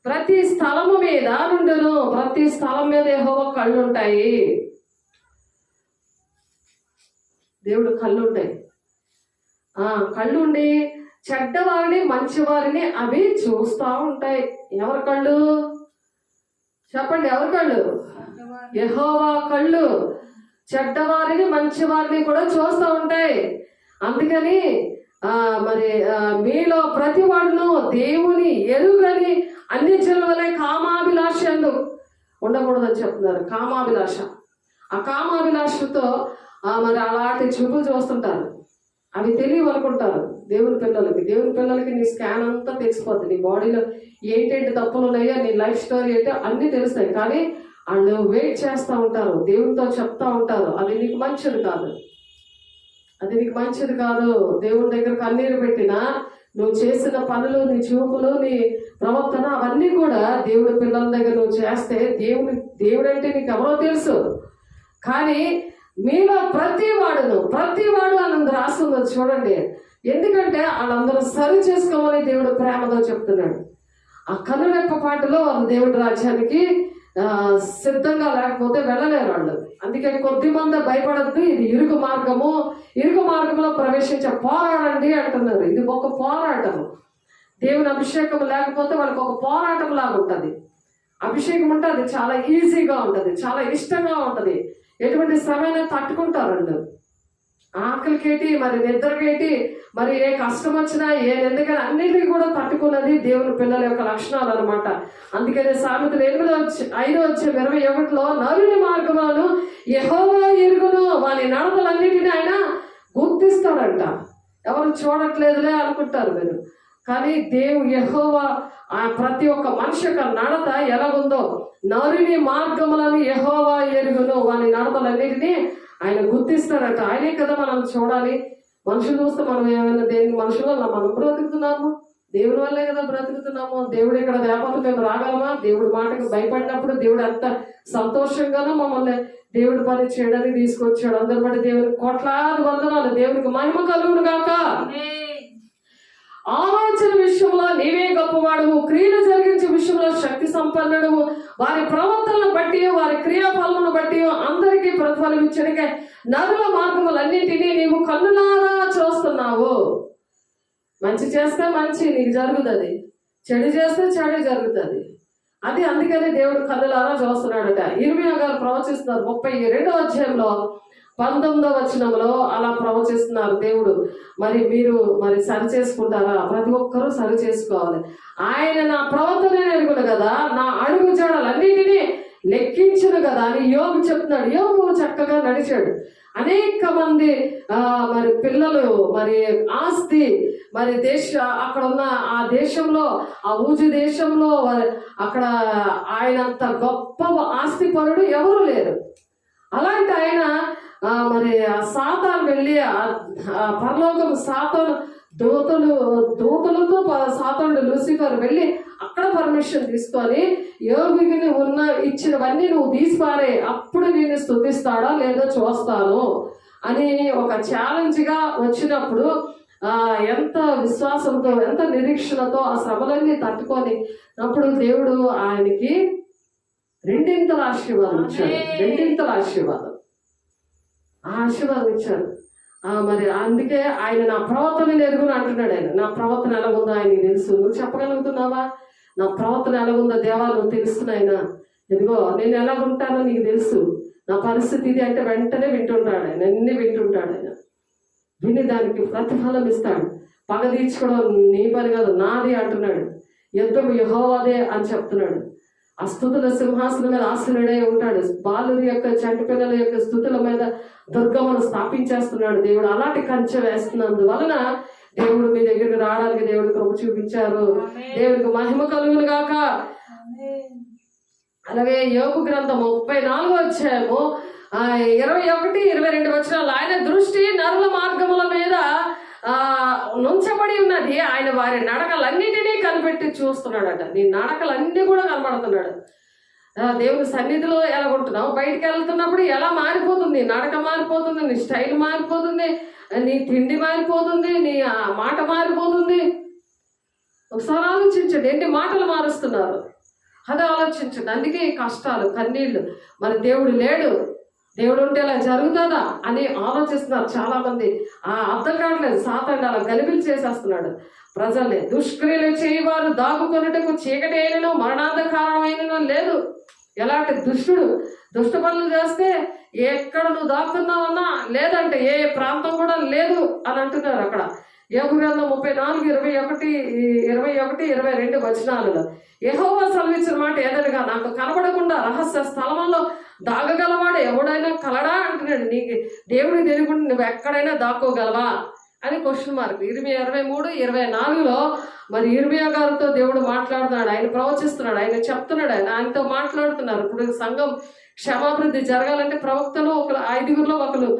ప్రతి స్థలము మీద నుండును, ప్రతి స్థలం మీద యెహోవా కళ్ళు ఉంటాయి. దేవుడు కళ్ళు ఉంటాయి. కళ్ళుండి చెడ్డవారిని మంచివారిని అవి చూస్తూ ఉంటాయి. ఎవరి కళ్ళు చెప్పండి? ఎవరి కళ్ళు? యెహోవా కళ్ళు చెడ్డవారిని మంచివారిని కూడా చూస్తూ ఉంటాయి. అందుకని మీలో ప్రతి వాడును దేవుని ఎరుగని అన్ని జనుల వలె కామాభిలాష ఉండకూడదని చెప్తున్నారు. కామాభిలాష, ఆ కామాభిలాషతో అలాంటి చూపులు చూస్తుంటారు. అవి తెలియవు అనుకుంటారు దేవుని పిల్లలకి నీ స్కాన్ అంతా తెలిసిపోతుంది. నీ బాడీలో ఏంటంటే తప్పులు ఉన్నాయో, నీ లైఫ్ స్టోరీ ఏంటో అన్నీ తెలుస్తాయి. కానీ వాళ్ళు వెయిట్ చేస్తూ ఉంటారు, దేవునితో చెప్తా ఉంటారు. అది నీకు మంచిది కాదు. దేవుని దగ్గర కన్నీరు పెట్టినా నువ్వు చేసిన పనులు, నీ చూపులు, నీ ప్రవర్తన అవన్నీ కూడా దేవుడి పిల్లల దగ్గర నువ్వు చేస్తే దేవుడు అంటే నీకు ఎవరో తెలుసు. కానీ మీలో ప్రతి వాడు అని రాస్తుంది చూడండి. ఎందుకంటే వాళ్ళందరూ సరి చేసుకోమని దేవుడు ప్రేమతో చెప్తున్నాడు. ఆ కన్నురెప్ప పాటలో వాళ్ళు దేవుడి రాజ్యానికి సిద్ధంగా లేకపోతే వెళ్ళలేరు వాళ్ళు. అందుకని కొద్ది మంది భయపడద్దు, ఇది ఇరుగు మార్గంలో ప్రవేశించే పోరాడండి అంటున్నారు. ఇది ఒక పోరాటము. దేవుని అభిషేకం లేకపోతే వాళ్ళకి ఒక పోరాటం లాగా ఉంటుంది. అభిషేకం ఉంటే అది చాలా ఈజీగా ఉంటుంది, చాలా ఇష్టంగా ఉంటుంది. ఎటువంటి శ్రమైనా తట్టుకుంటారు. ఆకలికేటి, మరి నిద్రకేటి, మరి ఏ కష్టం వచ్చినా, ఏ నిందకైనా అన్నింటికి కూడా తట్టుకున్నది దేవుని పిల్లల యొక్క లక్షణాలు అనమాట. అందుకనే సామెతలు 5:21 నరుని మార్గములను యెహోవా ఎరుగును, వాని నడతలన్నిటిని ఆయన గుర్తిస్తాడంట. ఎవరు చూడట్లేదులే అనుకుంటారు మీరు, కానీ యెహోవా ప్రతి ఒక్క మనిషి యొక్క నడత ఎలాగుందో, నరుని మార్గములను యెహోవా ఎరుగును, వాని నడతలన్నిటిని ఆయన గుర్తిస్తాడట. ఆయనే కదా మనం చూడాలి. మనుషులు చూస్తే మనం ఏమైనా మనుషుల వల్ల మనం బ్రతుకుతున్నాము, దేవుడి వల్లే కదా బ్రతుకుతున్నాము. దేవుడు ఇక్కడ లేకపోతే మేము రాగలమా? దేవుడి మాటకు భయపడినప్పుడు దేవుడు ఎంత సంతోషంగానో మమ్మల్ని దేవుడి పని చేయడానికి తీసుకొచ్చాడు. అందరి బట్టి దేవునికి కోట్లాది వందనాలు. దేవునికి మహిమ కలుగును గాక. ఆలోచన విషయంలో నీవే గొప్పవాడువు, క్రియలు జరిగించే విషయంలో శక్తి సంపన్నుడువు. వారి ప్రవర్తనను బట్టి, వారి క్రియాఫలమును బట్టి అందరికీ ప్రతిఫలం ఇచ్చడికే నరుల మార్గములన్నింటినీ నీవు కన్నులారా చూస్తున్నావు. మంచి చేస్తే మంచి నీకు జరుగుతుంది, చెడు చేస్తే చెడు జరుగుతుంది. అది అందుకని దేవుడు కన్నులారా చూస్తున్నాడట. ఇర్మియా గారు ప్రవచిస్తున్నారు 32వ అధ్యాయంలో 19వ వచనంలో అలా ప్రవచిస్తున్నారు. దేవుడు మీరు సరి చేసుకుంటారా? ప్రతి ఒక్కరూ సరి చేసుకోవాలి. ఆయన నా ప్రవర్తన ఎరుగును కదా, నా అడుగు జాడలన్నింటినీ లెక్కించును కదా అని యోగు చెప్తున్నాడు. యోగు చక్కగా నడిచాడు. అనేక మంది పిల్లలు, ఆస్తి, అక్కడ ఉన్న ఆ దేశంలో, ఆ ఊజు దేశంలో అక్కడ ఆయనంత గొప్ప ఆస్తి పరుడు ఎవరు లేరు. అలాంటి ఆయన సాతాను వెళ్ళి పరలోకం సాతాను దూతలతో సాతానుడు లూసిఫర్ వెళ్ళి అక్కడ పర్మిషన్ తీసుకొని యోగిని ఇచ్చినవన్నీ నువ్వు తీసిపారే, అప్పుడు నేను స్తుతిస్తాడో లేదో చూస్తాను అని ఒక ఛాలెంజ్ గా వచ్చినప్పుడు ఎంత విశ్వాసంతో, ఎంత నిరీక్షణతో ఆ శ్రమలన్నీ తట్టుకొని అప్పుడు దేవుడు ఆయనకి రెండింతల ఆశీర్వాదం ఇచ్చాడు. ఆశీర్వాదం ఇచ్చాడు. అందుకే ఆయన నా ప్రవర్తన ఎరుగును అంటున్నాడు. ఆయన నా ప్రవర్తన ఎలా ఉందో ఆయనకి తెలుసు. నువ్వు చెప్పగలుగుతున్నావా? నా ప్రవర్తన ఎలా ఉందో దేవా నువ్వు తెలుస్తున్నాయినా, ఇదిగో నేను ఎలా ఉంటానో నీకు తెలుసు, నా పరిస్థితి ఇది అంటే వెంటనే వింటుంటాడు ఆయన, అన్ని వింటుంటాడు ఆయన. విని దానికి ప్రతిఫలం ఇస్తాడు. పగ తీర్చుకోవడం నీ పని కాదు, నాది అంటున్నాడు. యుద్ధం యెహోవాదే అని చెప్తున్నాడు. ఆ స్తుతుల సింహాసనం మీద ఆసీనుడై ఉంటాడు. బాలుల యొక్క చంటి పిల్లల యొక్క స్తుతుల మీద దుర్గమును స్థాపించేస్తున్నాడు దేవుడు. అలాంటి కంచె వేస్తున్నందువలన దేవుడు మీ దగ్గరికి రావడానికి దేవుడు కృప చూపించారు. దేవుడికి మహిమ కలుగును గాక. అలాగే యోబు గ్రంథం 34వ అధ్యాయము 21, 22 వచనాలు, ఆయన దృష్టి నరుల మార్గముల మీద నుంచబడి ఉన్నది, ఆయన వారి నడకలన్నిటినీ కనిపెట్టి చూస్తున్నాడట. నీ నడకలన్నీ కూడా కనబడుతున్నాడు. దేవుని సన్నిధిలో ఎలా ఉంటున్నావు, బయటికి వెళ్తున్నప్పుడు ఎలా మారిపోతుంది, నడక మారిపోతుంది, నీ స్టైల్ మారిపోతుంది, నీ తిండి మారిపోతుంది, నీ మాట మారిపోతుంది. ఒకసారి ఆలోచించండి, ఎన్ని మాటలు మారుస్తున్నారు, అది ఆలోచించండి. అందుకే ఈ కష్టాలు, కన్నీళ్ళు. మరి దేవుడు లేడు, దేవుడు ఉంటే ఇలా జరుగుతుందా అని ఆలోచిస్తున్నారు చాలా మంది. అర్థం కావట్లేదు. సాతాను అలా గలిబిలి చేసేస్తున్నాడు ప్రజల్ని. దుష్క్రియలు చేయవారు దాగుకొనుటకు చీకటి అయినను మరణాంధకారమైనను లేదు. ఎలాంటి దుష్ట పనులు చేస్తే ఎక్కడ నువ్వు దాక్కున్నావన్నా లేదంటే ఏ ప్రాంతం కూడా లేదు అని అంటున్నారు అక్కడ. యోబు గ్రంథం 34, 21, 22 వచనాలలో యెహోవా సెలవిచ్చిన మాట ఏదనగా, నాకు కనబడకుండా రహస్య స్థలములో దాగగలవాడు ఎవడైనా కలడా అంటున్నాడు. నీకు దేవుడికి తెలియకుండా నువ్వు ఎక్కడైనా దాక్కోగలవా అని క్వశ్చన్ మార్క్. 23, 24లో మరి ఇర్మియా గారితో దేవుడు మాట్లాడుతున్నాడు, ఆయన ప్రవచిస్తున్నాడు, ఆయన చెప్తున్నాడు, ఆయనతో మాట్లాడుతున్నారు. ఇప్పుడు సంఘం క్షమాభివృద్ధి జరగాలంటే ప్రవక్తలు ఒక 5గురిలో ఒకరు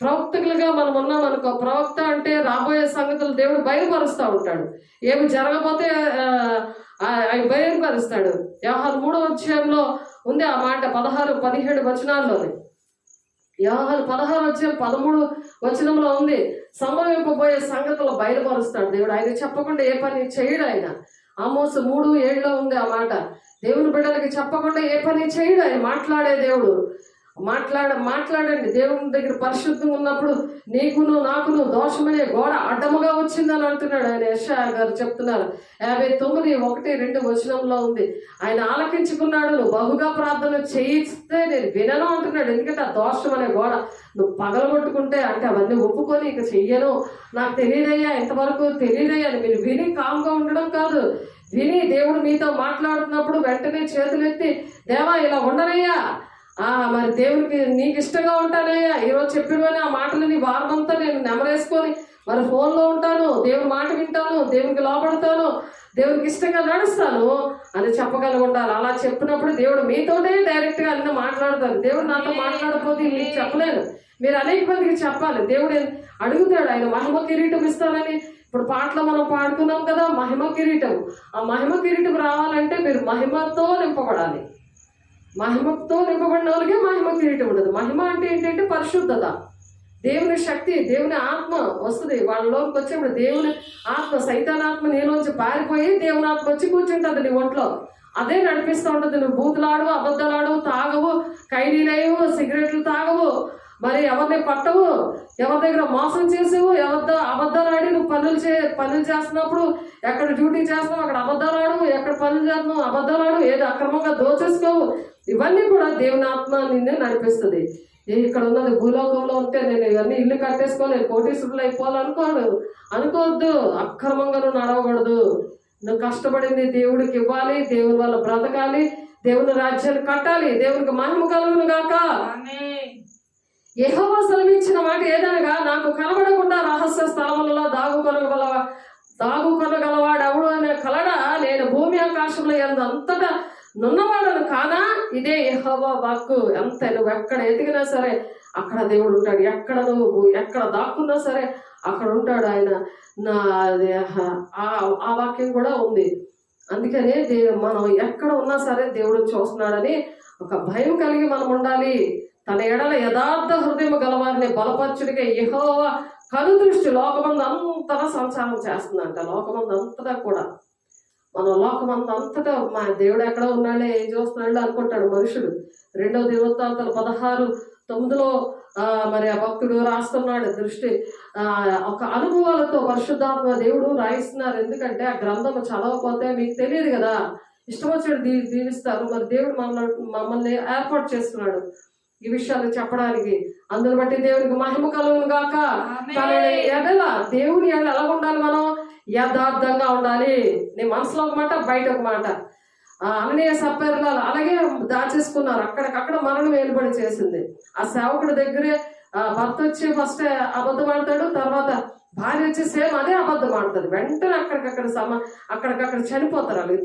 ప్రవక్తలుగా మనం ఉన్నాం అనుకో. ప్రవక్త అంటే రాబోయే సంగతులు దేవుడు బయలుపరుస్తూ ఉంటాడు. ఏమి జరగకపోతే ఆయన బయలుపరుస్తాడు. యోహాను 3వ అధ్యాయంలో ఉంది ఆ మాట, 16, 17 వచనాల్లోనే. యోహాను 16వ అధ్యాయం 13 వచనంలో ఉంది. సంభవింపబోయే సంగతులు బయలుపరుస్తాడు దేవుడు. ఆయన చెప్పకుండా ఏ పని చేయడు ఆయన. ఆమోసు 3:7లో ఉంది ఆ మాట. దేవుని బిడ్డలకి చెప్పకుండా ఏ పని చేయడు ఆయన. మాట్లాడే దేవుడు. మాట్లాడండి. దేవుని దగ్గర పరిశుద్ధంగా ఉన్నప్పుడు నీకును నాకును దోషమనే గోడ అడ్డముగా వచ్చిందని అంటున్నాడు ఆయన. యెషయా గారు చెప్తున్నారు. 59, 1, 2 వచనంలో ఉంది. ఆయన ఆలకించుకున్నాడు. నువ్వు బహుగా ప్రార్థన చేయిస్తే నేను వినను అంటున్నాడు. ఎందుకంటే ఆ దోషం అనే గోడ నువ్వు పగలగొట్టుకుంటే, అంటే అవన్నీ ఒప్పుకొని ఇక చెయ్యను, నాకు తెలియదయ్యా, ఇంతవరకు తెలియదయ్యా అని మీరు విని కామ్గా ఉండడం కాదు. విని దేవుడు మీతో మాట్లాడుతున్నప్పుడు వెంటనే చేతులెత్తి, దేవా ఇలా ఉండనయ్యా, మరి దేవునికి నీకు ఇష్టంగా ఉంటానయ్యా, ఈరోజు చెప్పినవని ఆ మాటలని వారమంతా నేను నెమరేసుకొని మరి ఫోన్లో ఉంటాను, దేవుని మాట వింటాను, దేవునికి లోపడతాను, దేవునికి ఇష్టంగా నడుస్తాను అని చెప్పగలిగి ఉండాలి. అలా చెప్పినప్పుడు దేవుడు మీతోనే డైరెక్ట్గా అన్నీ మాట్లాడతారు. దేవుడు నాతో మాట్లాడకపోతే మీకు చెప్పలేను. మీరు అనేక మందికి చెప్పాలి. దేవుడు అడుగుతాడు, ఆయన మహిమ కిరీటం ఇస్తానని. ఇప్పుడు పాటలో మనం పాడుకున్నాం కదా, మహిమ కిరీటం. ఆ మహిమ కిరీటం రావాలంటే మీరు మహిమతో నింపబడాలి. మహిమతో నింపబడిన వాళ్ళకే మహిమ కిరీటం ఉండదు. మహిమ అంటే ఏంటంటే పరిశుద్ధత, దేవుని శక్తి, దేవుని ఆత్మ వస్తుంది వాళ్ళలోకి వచ్చేప్పుడు. దేవుని ఆత్మ, సైతానాత్మ నీలోంచి పారిపోయి దేవుని ఆత్మ వచ్చి కూర్చుంటుంది నీ ఒంట్లో. అదే నడిపిస్తూ ఉంటుంది. నువ్వు బూతులాడు, అబద్ధాలాడు, తాగవు, ఖైదీలేవు, సిగరెట్లు తాగవు, మరి ఎవరిని పట్టవు, ఎవరి దగ్గర మోసం చేసేవు, ఎవరితో అబద్ధాలు ఆడి నువ్వు పనులు చేస్తున్నప్పుడు, ఎక్కడ డ్యూటీ చేస్తున్నావు అక్కడ అబద్ధాలు ఆడవు, ఎక్కడ పనులు చేస్తున్నావు అబద్ధాలు ఆడు, ఏదో అక్రమంగా దోచేసుకోవు. ఇవన్నీ కూడా దేవుని ఆత్మ నిన్నే నడిపిస్తుంది. ఇక్కడ ఉన్నది భూలోకంలో ఉంటే నేను ఇవన్నీ ఇల్లు కట్టేసుకోవాలి, కోటీశ్వరులు అనుకోవద్దు. అక్రమంగా నువ్వు నడవకూడదు. నువ్వు కష్టపడింది దేవుడికి ఇవ్వాలి, దేవుని వల్ల బ్రతకాలి, దేవుని రాజ్యాన్ని కట్టాలి. దేవునికి మహిమ కలుగును గాక. యెహోవా సెలవిచ్చిన మాట ఏదనగా, నాకు కనబడకుండా రహస్య స్థలములలో దాగుకొనగలవాడు ఎవడు అనే కలడ, నేను భూమి ఆకాశంలో అంతటా నున్నవాడను కానా, ఇదే యెహోవా వాక్కు. ఎంత నువ్వు ఎక్కడ ఎదిగినా సరే అక్కడ దేవుడు ఉంటాడు. ఎక్కడ దాక్కున్నా సరే అక్కడ ఉంటాడు ఆయన. ఆ వాక్యం కూడా ఉంది. అందుకనే మనం ఎక్కడ ఉన్నా సరే దేవుడు చూస్తున్నాడని ఒక భయం కలిగి మనం ఉండాలి. తన ఎడల యథార్థ హృదయం గలవారిని బలపరచుడిగా యెహోవా కనుదృష్టి లోకమందంతటా సంచారం చేస్తుందంట. లోకమందంతటా కూడా మనం లోకమందంతటా మా దేవుడు ఎక్కడ ఉన్నాడే, ఏం చూస్తున్నాడు అనుకుంటాడు మనుషుడు. 2వ దినవృత్తాంతాలు 16:9లో మరి ఆ భక్తుడు రాస్తున్నాడు. దృష్టి ఒక అనుభవాలతో పరిశుద్ధాత్మ దేవుడు రాయిస్తున్నారు. ఎందుకంటే ఆ గ్రంథం చదవకపోతే మీకు తెలియదు కదా, ఇష్టం వచ్చినట్టు దీవిస్తారు. మరి దేవుడు మమ్మల్ని ఏర్పాటు చేస్తున్నాడు ఈ విషయాలు చెప్పడానికి. అందుని బట్టి దేవునికి మహిమ కలుగును గాక. దేవుని ఎడల ఎలా ఉండాలి మనం? యథార్థంగా ఉండాలి. నీ మనసులో ఒక మాట, బయట ఒక మాట. అననీయ సప్పేర్లు అలాగే దాచేసుకున్నారు. అక్కడికక్కడ మరణం ఏలుబడి చేసింది. ఆ సేవకుడి దగ్గరే భర్త వచ్చి ఫస్ట్ అబద్ధం ఆడతాడు, తర్వాత భార్య వచ్చి సేమ్ అదే అబద్ధం ఆడుతుంది. వెంటనే అక్కడికక్కడ చనిపోతారు. వాళ్ళు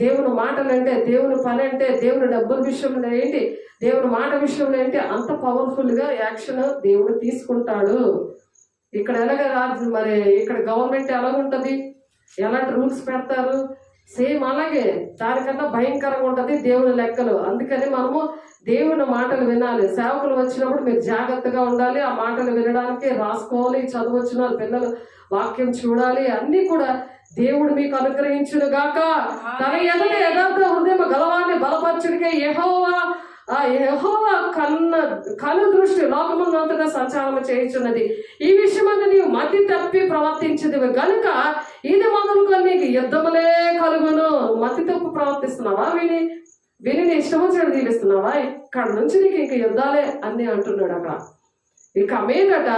దేవుని మాటలు అంటే, దేవుని పని అంటే, దేవుని డబ్బుల విషయంలో ఏంటి, దేవుని మాట విషయంలో ఏంటి, అంత పవర్ఫుల్గా యాక్షన్ దేవుడు తీసుకుంటాడు. ఇక్కడ ఎలాగ మరి ఇక్కడ గవర్నమెంట్ ఎలాగుంటుంది, ఎలాంటి రూల్స్ పెడతారు, సేమ్ అలాగే దానికన్నా భయంకరంగా ఉంటుంది దేవుని లెక్కలు. అందుకని మనము దేవుని మాటలు వినాలి. సేవకులు వచ్చినప్పుడు మీరు జాగ్రత్తగా ఉండాలి. ఆ మాటలు వినడానికి రాసుకోవాలి. చదువు వచ్చిన పిల్లలు వాక్యం చూడాలి. అన్ని కూడా దేవుడు మీకు అనుగ్రహించును గాక. తన ఎదుట యథార్థ హృదయం గలవాన్ని బలపరచుడికే యెహోవా కను దృష్టి లోకమందంతటా సంచారం చేయుచున్నది. ఈ విషయమందు నీవు మతి తప్పి ప్రవర్తించింది గనుక ఇది మొదలుకొని నీకు యుద్ధములే కలుగును. మతి తప్పు ప్రవర్తిస్తున్నావా, విని నీ ఇష్టం వచ్చినట్టు తీరుస్తున్నావా, ఇక్కడ నుంచి నీకు ఇంక యుద్ధాలే అన్ని అంటున్నాడు అక్కడ. ఇక మీదట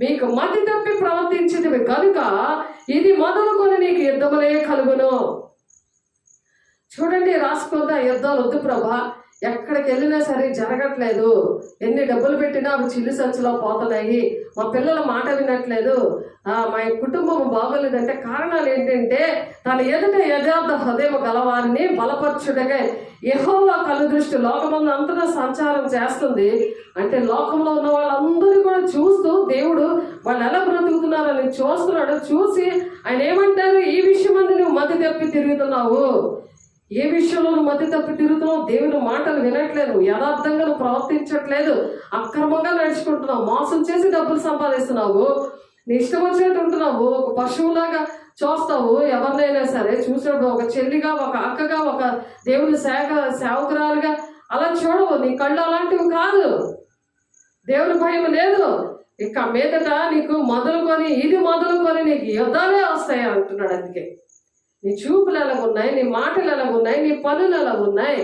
మీకు మతి తప్పి ప్రవర్తించింది కనుక ఇది మొదలుకొని నీకు యుద్ధములే కలుగును. చూడండి, రాసుకుందా యుద్ధాలు వద్దు ప్రభా, ఎక్కడికి వెళ్ళినా సరే జరగట్లేదు, ఎన్ని డబ్బులు పెట్టినా అవి చిల్లు సంచులో పోతున్నాయి, మా పిల్లల మాట వినట్లేదు, మా కుటుంబం బాగోలేదంటే కారణాలు ఏంటంటే తన ఎదుట యథార్థ హృదయం గలవారిని బలపరచుటగా యెహోవా కను దృష్టి లోకమందు అంతటా సంచారం చేస్తుంది. అంటే లోకంలో ఉన్న వాళ్ళందరూ కూడా చూస్తూ దేవుడు వాళ్ళు ఎలా బ్రతుకుతున్నారని చూస్తున్నాడు. చూసి ఆయన ఏమంటారు, ఈ విషయం అందు నువ్వు మతి తప్పి తిరుగుతున్నావు, ఏ విషయంలో నువ్వు మతి తప్పి తిరుగుతున్నావు, దేవుని మాటలు వినట్లేదు, యథార్థంగా నువ్వు ప్రవర్తించట్లేదు, అక్రమంగా నడుచుకుంటున్నావు, మోసం చేసి డబ్బులు సంపాదిస్తున్నావు, నీ ఇష్టం వచ్చినట్టు ఉంటున్నావు, ఒక పశువులాగా చూస్తావు. ఎవరినైనా సరే చూసినప్పుడు ఒక చెల్లిగా, ఒక అక్కగా, ఒక దేవుని సేవకురాలుగా అలా చూడవు. నీ కళ్ళు అలాంటివి కాదు. దేవుని భయం లేదు. ఇక మీదట నీకు ఇది మొదలుకొని నీకు యుద్ధాలే వస్తాయి అంటున్నాడు. అందుకే నీ చూపులు ఎలాగున్నాయి, నీ మాటలు ఎలాగున్నాయి, నీ పనులు ఎలాగున్నాయి,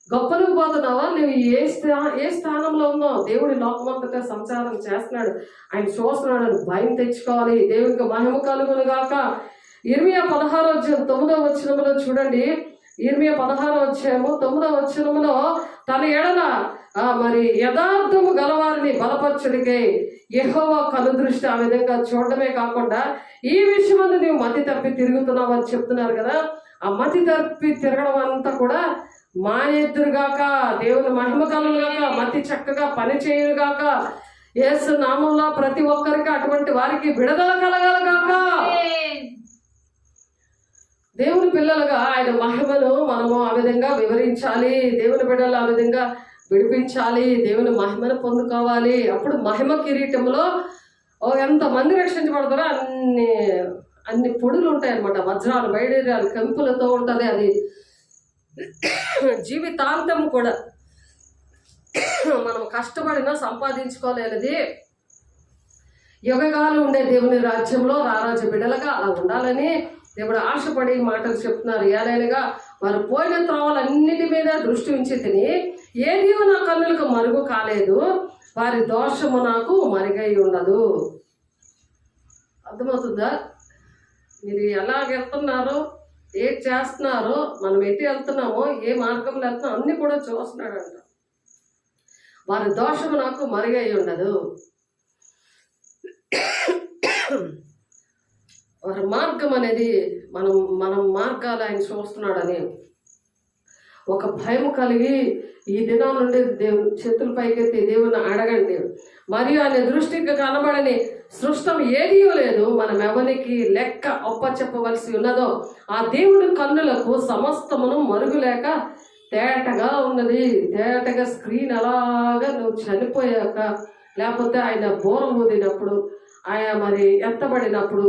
గొప్పలకు పోతున్నావా, నువ్వు ఏ స్థానంలో ఉన్నావు, దేవుడి లోకమంతటా సంచారం చేస్తున్నాడు, ఆయన చూస్తున్నాడు అని భయం తెచ్చుకోవాలి. దేవునికి మహిమ కలుగును గాక. ఇర్మియా 16:9 చూడండి. ఇర్మియా 16:9 తన ఎడల మరి యథార్థము గలవారిని బలపరచుడికై యెహోవా కను దృష్టి ఆ విధంగా చూడడమే కాకుండా ఈ విషయం నువ్వు మతి తప్పి తిరుగుతున్నావు అని చెప్తున్నారు కదా. ఆ మతి తప్పి తిరగడం అంతా కూడా మానేద్దురుగాక, దేవుని మహిమ కలుగుగాక, మతి చక్కగా పని చేయుగాక. యేసు నామంలో ప్రతి ఒక్కరికి అటువంటి వారికి విడుదల కలగాలగాక. దేవుని పిల్లలుగా ఆయన మహిమను మనము ఆ విధంగా వివరించాలి. దేవుని బిడ్డలు ఆ విధంగా విడిపించాలి. దేవుని మహిమను పొందుకోవాలి. అప్పుడు మహిమ కిరీటంలో ఎంతమంది రక్షించబడతారో అన్ని పొడులు ఉంటాయి అన్నమాట. వజ్రాలు, వైడూర్యాలు, కెంపులతో ఉంటుంది. అది జీవితాంతం కూడా మనం కష్టపడినా సంపాదించుకోలేనిది. యుగగాలు ఉండే దేవుని రాజ్యంలో రారాజు బిడ్డలుగా అలా ఉండాలని దేవుడు ఆశపడి మాటలు చెప్తున్నారు. ఏలైనగా వారు పోయిన త్రోవలన్నిటి మీద దృష్టి ఉంచి తిని ఏది నా కన్నులకు మరుగు కాలేదు, వారి దోషము నాకు మరుగై ఉండదు. అర్థమవుతుందా? మీరు ఎలాగ వెళ్తున్నారో, ఏం చేస్తున్నారో, మనం ఎటు వెళ్తున్నామో, ఏ మార్గంలో వెళ్తున్నామో అన్ని కూడా చూస్తున్నాడంట. వారి దోషము నాకు మరుగై ఉండదు. వారి మార్గం అనేది మనం మార్గాలు ఆయన చూస్తున్నాడని ఒక భయం కలిగి ఈ దినం నుండి దేవుని చేతుల పైకెత్తి దేవుని అడగండి. మరియు ఆయన దృష్టికి కనబడని సృష్టం ఏదీ లేదు. మనం ఎవరికి లెక్క చెప్పవలసి ఉన్నదో ఆ దేవుని కన్నులకు సమస్తమును మరుగులేక తేటగా ఉన్నది. తేటగా స్క్రీన్ అలాగా నువ్వు చనిపోయాక, లేకపోతే ఆయన బోరం ఊదినప్పుడు, ఆయన మరి ఎత్తబడినప్పుడు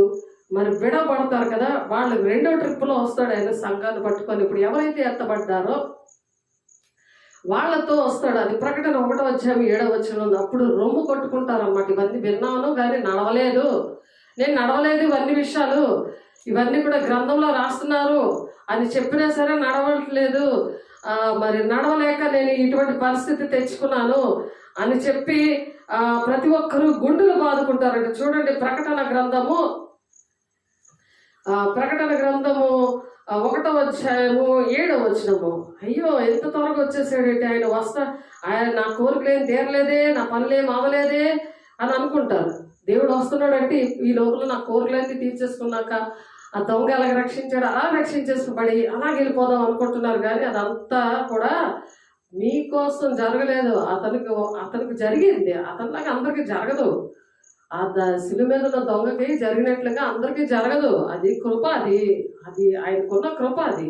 మరి విడబడతారు కదా, వాళ్ళు 2వ ట్రిప్లో వస్తాడు ఆయన సంఘాన్ని పట్టుకొని. ఇప్పుడు ఎవరైతే ఎత్తబడ్డారో వాళ్ళతో వస్తాడు. అది ప్రకటన 1:7 అప్పుడు రొమ్ము కొట్టుకుంటారు అన్నమాట. ఇవన్నీ విన్నాను కానీ నడవలేదు, నేను నడవలేదు, ఇవన్నీ విషయాలు ఇవన్నీ కూడా గ్రంథంలో రాస్తున్నారు అని చెప్పినా సరే నడవట్లేదు, మరి నడవలేక నేను ఇటువంటి పరిస్థితి తెచ్చుకున్నాను అని చెప్పి ప్రతి ఒక్కరూ గుండెలు బాదుకుంటారంట. చూడండి, ప్రకటన గ్రంథము ప్రకటన గ్రంథము 1వ అధ్యాయము 7వ వచనము. అయ్యో ఎంత త్వరగా వచ్చేసాడేంటి, ఆయన నా కోరికలేం తీరలేదే, నా పనులేం అవ్వలేదే అని అనుకుంటారు. దేవుడు వస్తున్నాడంటే ఈ లోపల నా కోరికలన్నీ తీర్చేసుకున్నాక ఆ దొంగ ఎలాగ రక్షించాడు అలా రక్షించేసబడి అలాగ వెళ్ళిపోదాం అనుకుంటున్నారు. కానీ అదంతా కూడా మీకోసం జరగలేదు, అతనికి జరిగింది. అతనిలాగా అందరికీ జరగదు. శిలువ మీద ఉన్న దొంగకి జరిగినట్లుగా అందరికీ జరగదు. అది కృప, అది ఆయనకున్న కృప. అది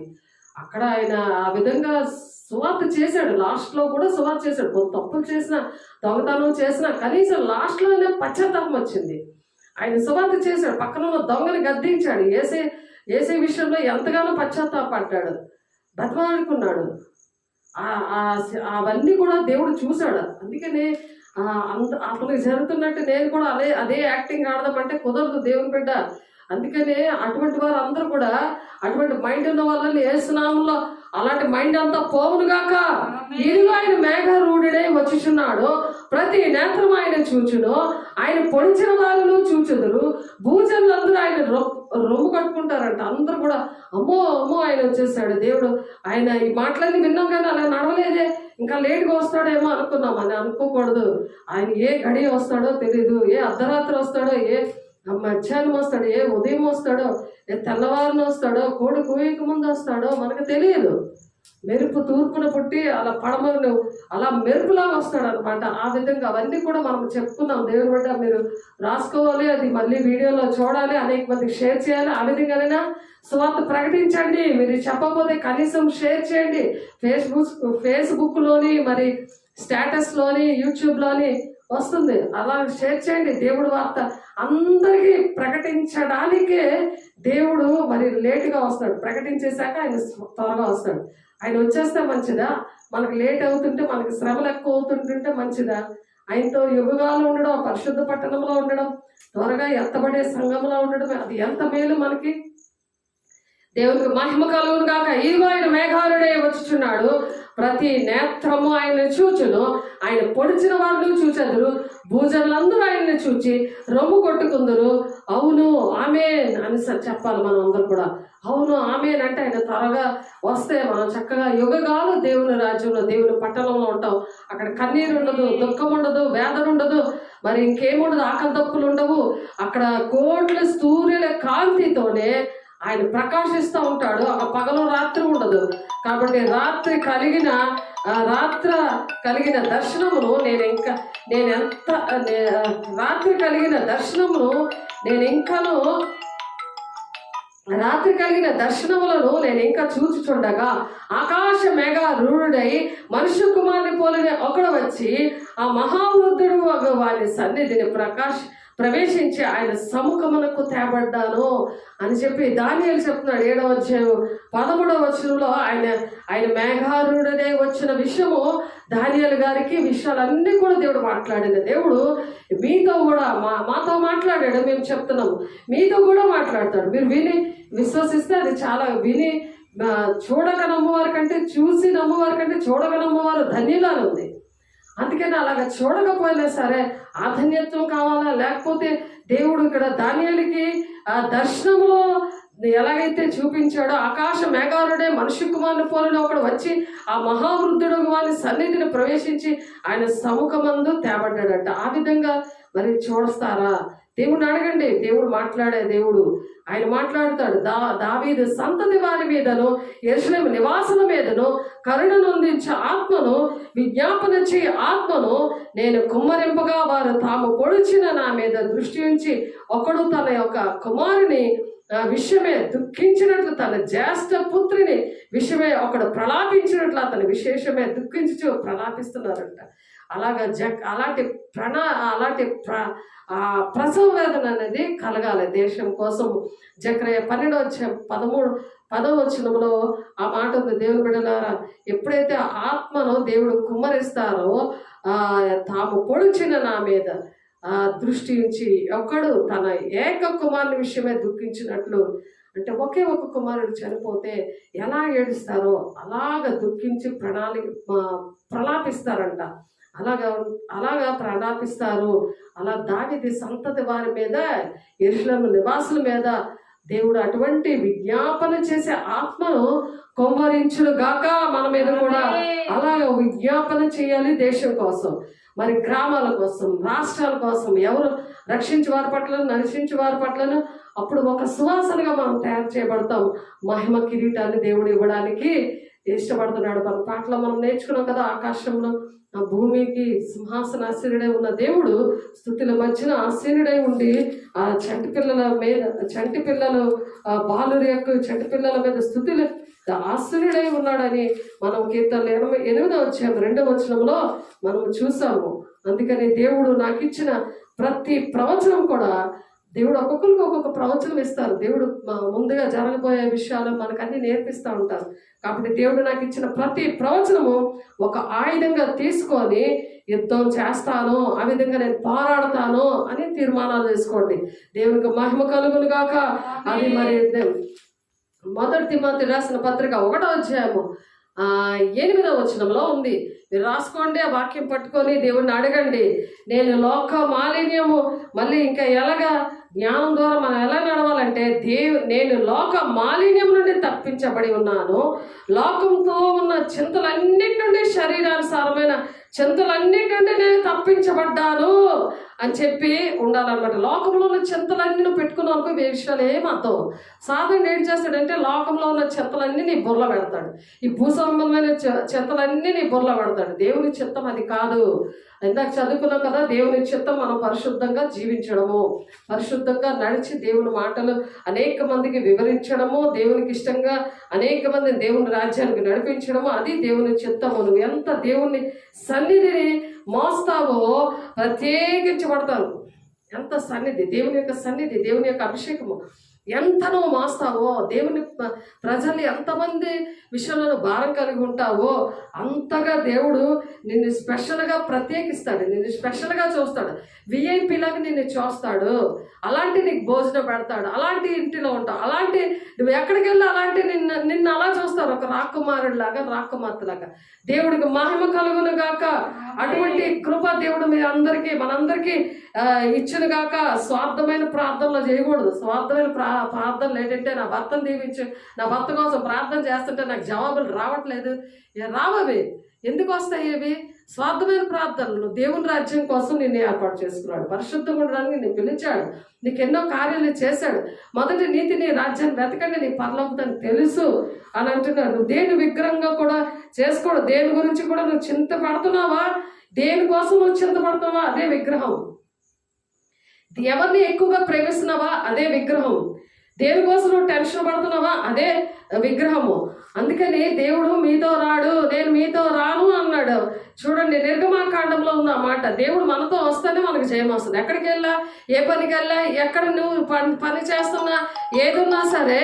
అక్కడ ఆయన ఆ విధంగా సువార్త చేశాడు. లాస్ట్లో కూడా సువార్త చేశాడు. కొంత తప్పులు చేసిన, దొంగతనం చేసిన, కనీసం లాస్ట్లోనే పశ్చాత్తాపం వచ్చింది. ఆయన సువార్త చేశాడు. పక్కన ఉన్న దొంగని గద్దించాడు. ఏసే విషయంలో ఎంతగానో పశ్చాత్తాపడ్డాడు, బతిమాలుకున్నాడు. అవన్నీ కూడా దేవుడు చూశాడు. అందుకనే అతనికి జరుగుతున్నట్టు నేను కూడా అదే యాక్టింగ్ ఆడదామంటే కుదరదు దేవుని బిడ్డ. అందుకనే అటువంటి వారు అందరూ కూడా, అటువంటి మైండ్ ఉన్న వాళ్ళని యేసునామంలో అలాంటి మైండ్ అంతా పోవునుగాక. ఇదిగో ఆయన మేఘారూఢుడై వచ్చుచున్నాడు, ప్రతి నేత్రం ఆయన చూచును, ఆయన పొడిచిన వారును చూచుదురు, భూజనులందరూ ఆయన రొమ్ము కట్టుకుంటారంట. అందరూ కూడా అమ్మో అమ్మో ఆయన వచ్చేసాడు. దేవుడు ఆయన ఈ మాటలన్నీ విన్నాం కానీ అలా నడవలేదే, ఇంకా లేట్గా వస్తాడేమో అనుకున్నాం. అని అనుకోకూడదు. ఆయన ఏ గడియ వస్తాడో తెలీదు, ఏ అర్ధరాత్రి వస్తాడో, ఏ మధ్యాహ్నం వస్తాడో, ఏ ఉదయం వస్తాడో, ఏ తెల్లవారున వస్తాడో, కోడి కూయక ముందు వస్తాడో మనకు తెలియదు. మెరుపు తూర్పున పుట్టి అలా పడమను అలా మెరుపులాగా వస్తాడు అనమాట. ఆ విధంగా అవన్నీ కూడా మనం చెప్పుకున్నాం. దేవుని బట్ట మీరు రాసుకోవాలి, అది మళ్ళీ వీడియోలో చూడాలి, అనేక మందికి షేర్ చేయాలి. ఆ విధంగానైనా సువార్త ప్రకటించండి. మీరు చెప్పకపోతే కనీసం షేర్ చేయండి. ఫేస్బుక్లోని, మరి స్టేటస్లోని, యూట్యూబ్లోని వస్తుంది. అలా షేర్ చేయండి. దేవుడు వార్త అందరికీ ప్రకటించడానికే దేవుడు మరి లేటుగా వస్తాడు. ప్రకటించేశాక ఆయన త్వరగా వస్తాడు. ఆయన వచ్చేస్తే మంచిదా, మనకు లేట్ అవుతుంటే, మనకి శ్రమలు ఎక్కువ అవుతుంటుంటే మంచిదా? ఆయనతో యుగాలు ఉండడం, పరిశుద్ధ పట్టణంలో ఉండడం, త్వరగా ఎత్తబడే సంఘంలో ఉండడం, అది ఎంత మేలు మనకి. దేవునికి మహిమ కలుగును గాక. ఇదిగో ఆయన మేఘారుడే వచ్చుచున్నాడు, ప్రతి నేత్రము ఆయన చూచును, ఆయన పొడిచిన వారిని చూచెదరు, భూజనులందరూ ఆయన్ని చూచి రొమ్ము కొట్టుకుందరు. అవును ఆమేన్ అని చెప్పాలి మనం అందరూ కూడా. అవును ఆమేన్ అంటే ఆయన త్వరగా వస్తే మనం చక్కగా యుగగాలు దేవుని రాజ్యంలో, దేవుని పట్టణంలో ఉంటాం. అక్కడ కన్నీరు ఉండదు, దుఃఖం ఉండదు, వేదన ఉండదు, మరి ఇంకేముండదు, ఆకలి దప్పులు ఉండవు. అక్కడ కోట్ల సూర్యుల కాంతితోనే ఆయన ప్రకాశిస్తూ ఉంటాడు. ఆ పగలు రాత్రి ఉండదు. కాబట్టి రాత్రి కలిగిన దర్శనమును రాత్రి కలిగిన దర్శనములను నేను ఇంకా చూచుచుండగా ఆకాశ మేఘారూఢుడై మనుష్య కుమారుని పోలిన ఒకడు వచ్చి ఆ మహావృద్ధుడు వారి సన్నిధిని ప్రవేశించి ఆయన సముఖమునకు తేబడ్డాను అని చెప్పి దానియేలు చెప్తున్నాడు. 7వ అధ్యాయం 13వ వచనంలో ఆయన మేఘారూఢుడై వచ్చిన విషయము దానియేలు గారికి విషయాలన్నీ కూడా దేవుడు మాట్లాడిన దేవుడు మీతో కూడా మాతో మాట్లాడాడు. మేము చెప్తున్నాము, మీతో కూడా మాట్లాడతాడు. మీరు విని విశ్వసిస్తే అది చాలా. విని చూడక నమ్మవారి కంటే, చూసి నమ్మవారి కంటే చూడక నమ్మవారు ధన్యులని ఉంది. అందుకని అలాగ చూడకపోయినా సరే ఆ ధన్యత్వం కావాలా, లేకపోతే దేవుడు ఇక్కడ దానియేలుకి ఆ దర్శనంలో ఎలాగైతే చూపించాడో ఆకాశ మేఘారుడే మనుష్య కుమారుని పోలిన ఒకడు వచ్చి ఆ మహావృద్ధుడు వారి సన్నిధిని ప్రవేశించి ఆయన సముఖమందు తేబడ్డాడట. ఆ విధంగా మరి చూస్తారా? దేవుడిని అడగండి. దేవుడు మాట్లాడే దేవుడు. ఆయన మాట్లాడతాడు. దావీదు సంతతి వారి మీదను, యెరూషలేము నివాసుల మీదను కరుణనొందించే ఆత్మను, విజ్ఞాపన చేయ ఆత్మను నేను కుమ్మరింపగా వారు తాము పొడిచిన నా మీద దృష్టి ఉంచి ఒకడు తన యొక్క కుమారుని విషయమే దుఃఖించినట్లు, తన జ్యేష్ఠ పుత్రిని విషయమే ఒకడు ప్రలాపించినట్లు అతని విశేషమే దుఃఖించు ప్రలాపిస్తున్నారంట. అలాంటి ప్రసవ వేదన అనేది కలగాలి దేశం కోసం. జకర్యా 12:10 వచనంలో ఆ మాట ఉంది. దేవుని బిడ్డలారా, ఎప్పుడైతే ఆత్మను దేవుడు కుమ్మరిస్తారో తాము పొడిచిన నా మీద దృష్టి ఉంచి ఒకడు తన ఏక కుమారుని విషయమే దుఃఖించినట్లు, అంటే ఒకే ఒక కుమారుడు చనిపోతే ఎలా ఏడుస్తారో అలాగ దుఃఖించి ప్రలాపిస్తారంట. అలాగా ప్రలాపిస్తారు. అలా దావీదు సంతతి వారి మీద, యెరూషలేము నివాసుల మీద దేవుడు అటువంటి విజ్ఞాపన చేసే ఆత్మను కొమ్మరించును గాక మన మీద కూడా. అలాగే విజ్ఞాపన చేయాలి దేశం కోసం, మరి గ్రామాల కోసం, రాష్ట్రాల కోసం, ఎవరు రక్షించే వారి పట్లను, నశించే వారి పట్లను అప్పుడు ఒక సువాసనగా మనం తయారు చేయబడతాం. మహిమ కిరీటాన్ని దేవుడు ఇవ్వడానికి ఇష్టపడుతున్నాడు. మన పాటలో మనం నేర్చుకున్నాం కదా, ఆకాశంలో ఆ భూమికి సింహాసన ఆసీనుడై ఉన్న దేవుడు స్తుతుల మధ్యన ఆసీనుడై ఉండి ఆ చంటి పిల్లలు బాలురి యొక్క చంటి పిల్లల మీద స్తుతులు ఆసీనుడై ఉన్నాడని మనం కీర్తనలు 88వ అధ్యాయం 2వ వచనంలో మనం చూసాము. అందుకని దేవుడు నాకు ఇచ్చిన ప్రతి ప్రవచనం కూడా, దేవుడు ఒక్కొక్కరికి ఒక్కొక్క ప్రవచనం ఇస్తారు. దేవుడు ముందుగా జరగబోయే విషయాలు మనకు అన్ని నేర్పిస్తూ ఉంటారు. కాబట్టి దేవుడు నాకు ఇచ్చిన ప్రతి ప్రవచనము ఒక ఆయుధంగా తీసుకొని యుద్ధం చేస్తాను, ఆ విధంగా నేను పోరాడతాను అని తీర్మానాలు చేసుకోండి. దేవునికి మహిమ కలుగును గాక. అది మరి మొదటి తిమోతి రాసిన పత్రిక 1వ అధ్యాయము 8వ వచనంలో ఉంది. మీరు రాసుకోండి, ఆ వాక్యం పట్టుకొని దేవుడిని అడగండి. నేను లోక మాలిన్యము, మళ్ళీ ఇంకా ఎలాగా జ్ఞానం ద్వారా మనం ఎలా నడవాలంటే, నేను లోక మాలిన్యం నుండి తప్పించబడి ఉన్నాను, లోకంతో ఉన్న చింతలన్నిటి నుండి, శరీరానుసారమైన చింతలన్నిటి నుండి నేను తప్పించబడ్డాను అని చెప్పి ఉండాలన్నమాట. లోకంలో ఉన్న చింతలన్నీ నువ్వు పెట్టుకున్నావు అనుకో, ఈ విషయాలు ఏమర్థం. సాధారణ ఏం చేస్తాడంటే, లోకంలో ఉన్న చింతలన్నీ నీ బుర్రలో పెడతాడు, ఈ భూ సంబంధమైన చింతలన్నీ నీ బుర్రలో పెడతాడు. దేవుని చిత్తం అది కాదు. ఇందాక చదువుకున్నాం కదా, దేవుని చిత్తం మనం పరిశుద్ధంగా జీవించడము, పరిశుద్ధంగా నడిచి దేవుని మాటలు అనేక మందికి వివరించడము, దేవునికి ఇష్టంగా అనేక మందిని దేవుని రాజ్యానికి నడిపించడము, అది దేవుని చిత్తము. నువ్వు ఎంత దేవుని సన్నిధిని మోస్తావో ప్రత్యేకించబడతారు. ఎంత సన్నిధి, దేవుని యొక్క సన్నిధి, దేవుని యొక్క అభిషేకము ఎంత నువ్వు మోస్తావో, దేవుని ప్రజల్ని ఎంతమంది విషయంలో భారం కలిగి ఉంటావో అంతగా దేవుడు నిన్ను స్పెషల్గా ప్రత్యేకిస్తాడు, నిన్ను స్పెషల్గా చూస్తాడు, విఐపీలాగా నిన్ను చూస్తాడు. అలాంటి నీకు భోజనం పెడతాడు, అలాంటి ఇంటిలో ఉంటావు, అలాంటి నువ్వు ఎక్కడికి వెళ్ళి అలాంటి నిన్ను అలా చూస్తారు, ఒక రాకుమారుడిలాగా, రాకుమార్తెలాగా. దేవుడికి మహిమ కలుగును గాక. అటువంటి కృప దేవుడు మీ అందరికీ, మనందరికీ ఇచ్చును గాక. స్వార్థమైన ప్రార్థనలు చేయకూడదు. స్వార్థమైన ప్రార్థనలు ఏంటంటే, నా భర్తను దీవించు, నా భర్త కోసం ప్రార్థన చేస్తుంటే నాకు జవాబులు రావట్లేదు, రావవి ఎందుకు వస్తాయి? అవి స్వార్థమైన ప్రార్థనలు. దేవుని రాజ్యం కోసం నిన్ను ఏర్పాటు చేసుకున్నాడు, పరిశుద్ధంగా ఉండడానికి నిన్ను పిలిచాడు, నీకు ఎన్నో కార్యాలు చేశాడు. మొదటి నీతిని, రాజ్యాన్ని వెతకండి, నీ పరలోకతని తెలుసు అని అంటున్నాడు. నువ్వు దేని విగ్రహంగా కూడా చేసుకోడు, దేని గురించి కూడా నువ్వు చింత పడుతున్నావా, దేనికోసం నువ్వు చింతపడుతున్నావా అదే విగ్రహం. ఎవరిని ఎక్కువగా ప్రేమిస్తున్నావా అదే విగ్రహం. దేనికోసం నువ్వు టెన్షన్ పడుతున్నావా అదే విగ్రహము. అందుకని దేవుడు మీతో రాడు, నేను మీతో రాను అన్నాడు. చూడండి, నిర్గమాకాండంలో ఉన్న మాట. దేవుడు మనతో వస్తేనే మనకు జయం వస్తుంది. ఎక్కడికి వెళ్ళా, ఏ పనికి వెళ్ళా, ఎక్కడ నువ్వు పని చేస్తున్నా, ఏదున్నా సరే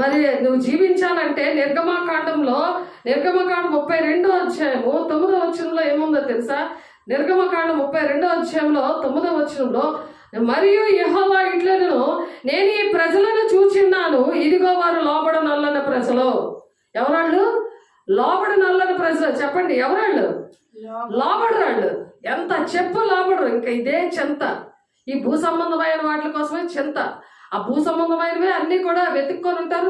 మరి నువ్వు జీవించాలంటే నిర్గమాకాండం 32వ అధ్యాయము 9వ వచనంలో ఏముందో తెలుసా? నిర్గమకాండం 32వ అధ్యాయంలో 9వ వచనంలో, మరియు యెహోవా ఇట్లనెను, నేను ఈ ప్రజలను చూచున్నాను, ఇదిగో వారు లోబడ నల్లన ప్రజలు. ఎవరాళ్ళు? లోబడి నల్లని ప్రజలు. చెప్పండి, ఎవరాళ్ళు? లోబడరాళ్ళు. ఎంత చెప్పు లోబడరు. ఇంకా ఇదే చింత, ఈ భూ సంబంధమైన వాటి కోసమే చింత. ఆ భూ సంబంధమైనవే అన్నీ కూడా వెతుక్కొని ఉంటారు,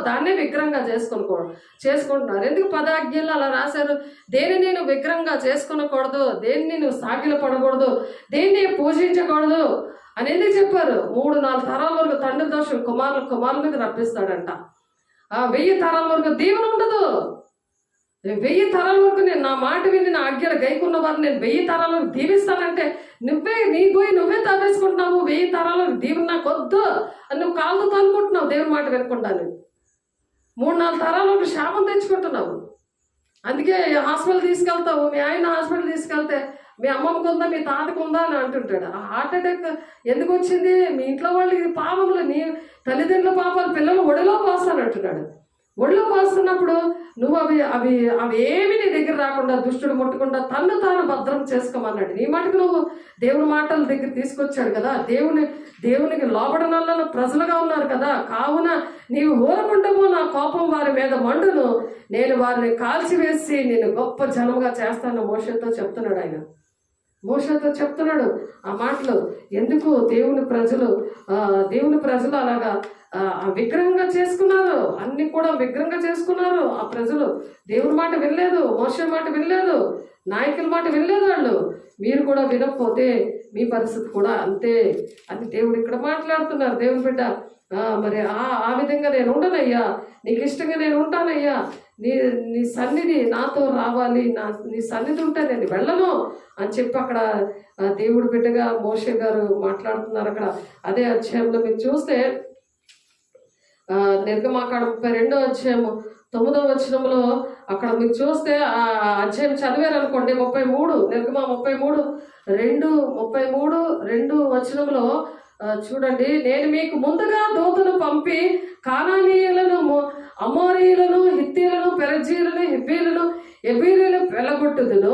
దాన్నే విగ్రహంగా చేసుకుంటున్నారు. ఎందుకు 10 ఆజ్ఞలు అలా రాశారు? దేన్ని నేను విగ్రహంగా చేసుకునకూడదు, దేన్ని నువ్వు సాగిల పడకూడదు, దేన్ని పూజించకూడదు అనేది చెప్పారు. 3-4 తరాల వరకు తండ్రి దోషం కుమారుల మీద రప్పిస్తాడంట. 1000 తరాల వరకు దీవెన ఉండదు. 1000 తరాల వరకు నేను నా మాట విని నా ఆజ్ఞలు గైకున్న వారిని నేను 1000 తరాల వరకు దీవిస్తానంటే, నువ్వే తవ్వేసుకుంటున్నావు. 1000 తరాల వరకు దీవెన నాకు వద్దు అని నువ్వు కాళ్ళతో అనుకుంటున్నావు. దేవుని మాట వినకుండాను 3-4 తరాల వరకు శాపం తెచ్చుకుంటున్నావు. అందుకే హాస్పిటల్ తీసుకెళ్తావు, మీ ఆయన హాస్పిటల్ తీసుకెళ్తే మీ అమ్మమ్మకు ఉందా, మీ తాతకు ఉందా అని అంటుంటాడు. ఆ హార్ట్ అటాక్ ఎందుకు వచ్చింది? మీ ఇంట్లో వాళ్ళు, ఇది పాపములు, నీ తల్లిదండ్రుల పాపాలు పిల్లలు ఒడిలో పోస్తానంటున్నాడు. ఒడిలో పోస్తున్నప్పుడు నువ్వు అవి ఏమి నీ దగ్గర రాకుండా, దుష్టుడు ముట్టకుండా తన్ను తాను భద్రం చేసుకోమన్నాడు. నీ మటుకు నువ్వు దేవుని మాటల దగ్గర తీసుకొచ్చాడు కదా. దేవునికి లోబడనల్లని ప్రజలుగా ఉన్నారు కదా. కావున నీవు ఊరకుండము, నా కోపం వారి మీద మండును, నేను వారిని కాల్చివేసి నేను గొప్ప జనముగా చేస్తాను మోషేతో చెప్తున్నాడు ఆయన. మోషేతో చెప్తున్నాడు ఆ మాటలు. ఎందుకు దేవుని ప్రజలు అలాగా విగ్రహంగా చేసుకున్నారు, అన్ని కూడా విగ్రహంగా చేసుకున్నారు. ఆ ప్రజలు దేవుని మాట వినలేదు, మోషే మాట వినలేదు, నాయకుల మాట వినలేదు. వాళ్ళు మీరు కూడా వినకపోతే మీ పరిస్థితి కూడా అంతే అని దేవుడు ఇక్కడ మాట్లాడుతున్నారు. దేవుని బిడ్డ మరి ఆ విధంగా నేను ఉండనయ్యా, నీకు ఇష్టంగా నేను ఉంటానయ్యా, నీ సన్నిధి నాతో రావాలి, నీ సన్నిధి ఉంటే నేను వెళ్ళను అని చెప్పి అక్కడ దేవుడి బిడ్డగా మోషే గారు మాట్లాడుతున్నారు. అక్కడ అదే అధ్యాయంలో మీరు చూస్తే నిర్గమాకాండం 32వ అధ్యాయము 9వ వచనంలో అక్కడ మీరు చూస్తే ఆ అధ్యాయం చదివారనుకోండి, 33 నిర్గమ 33:2 వచనంలో చూడండి, నేను మీకు ముందుగా దూతను పంపి కానానీయులను, అమోరీయులను, హిత్తీయులను, పెరజీయులను, హిబ్బీయులను, ఎబీరీయులను వెళ్ళగొట్టుదును,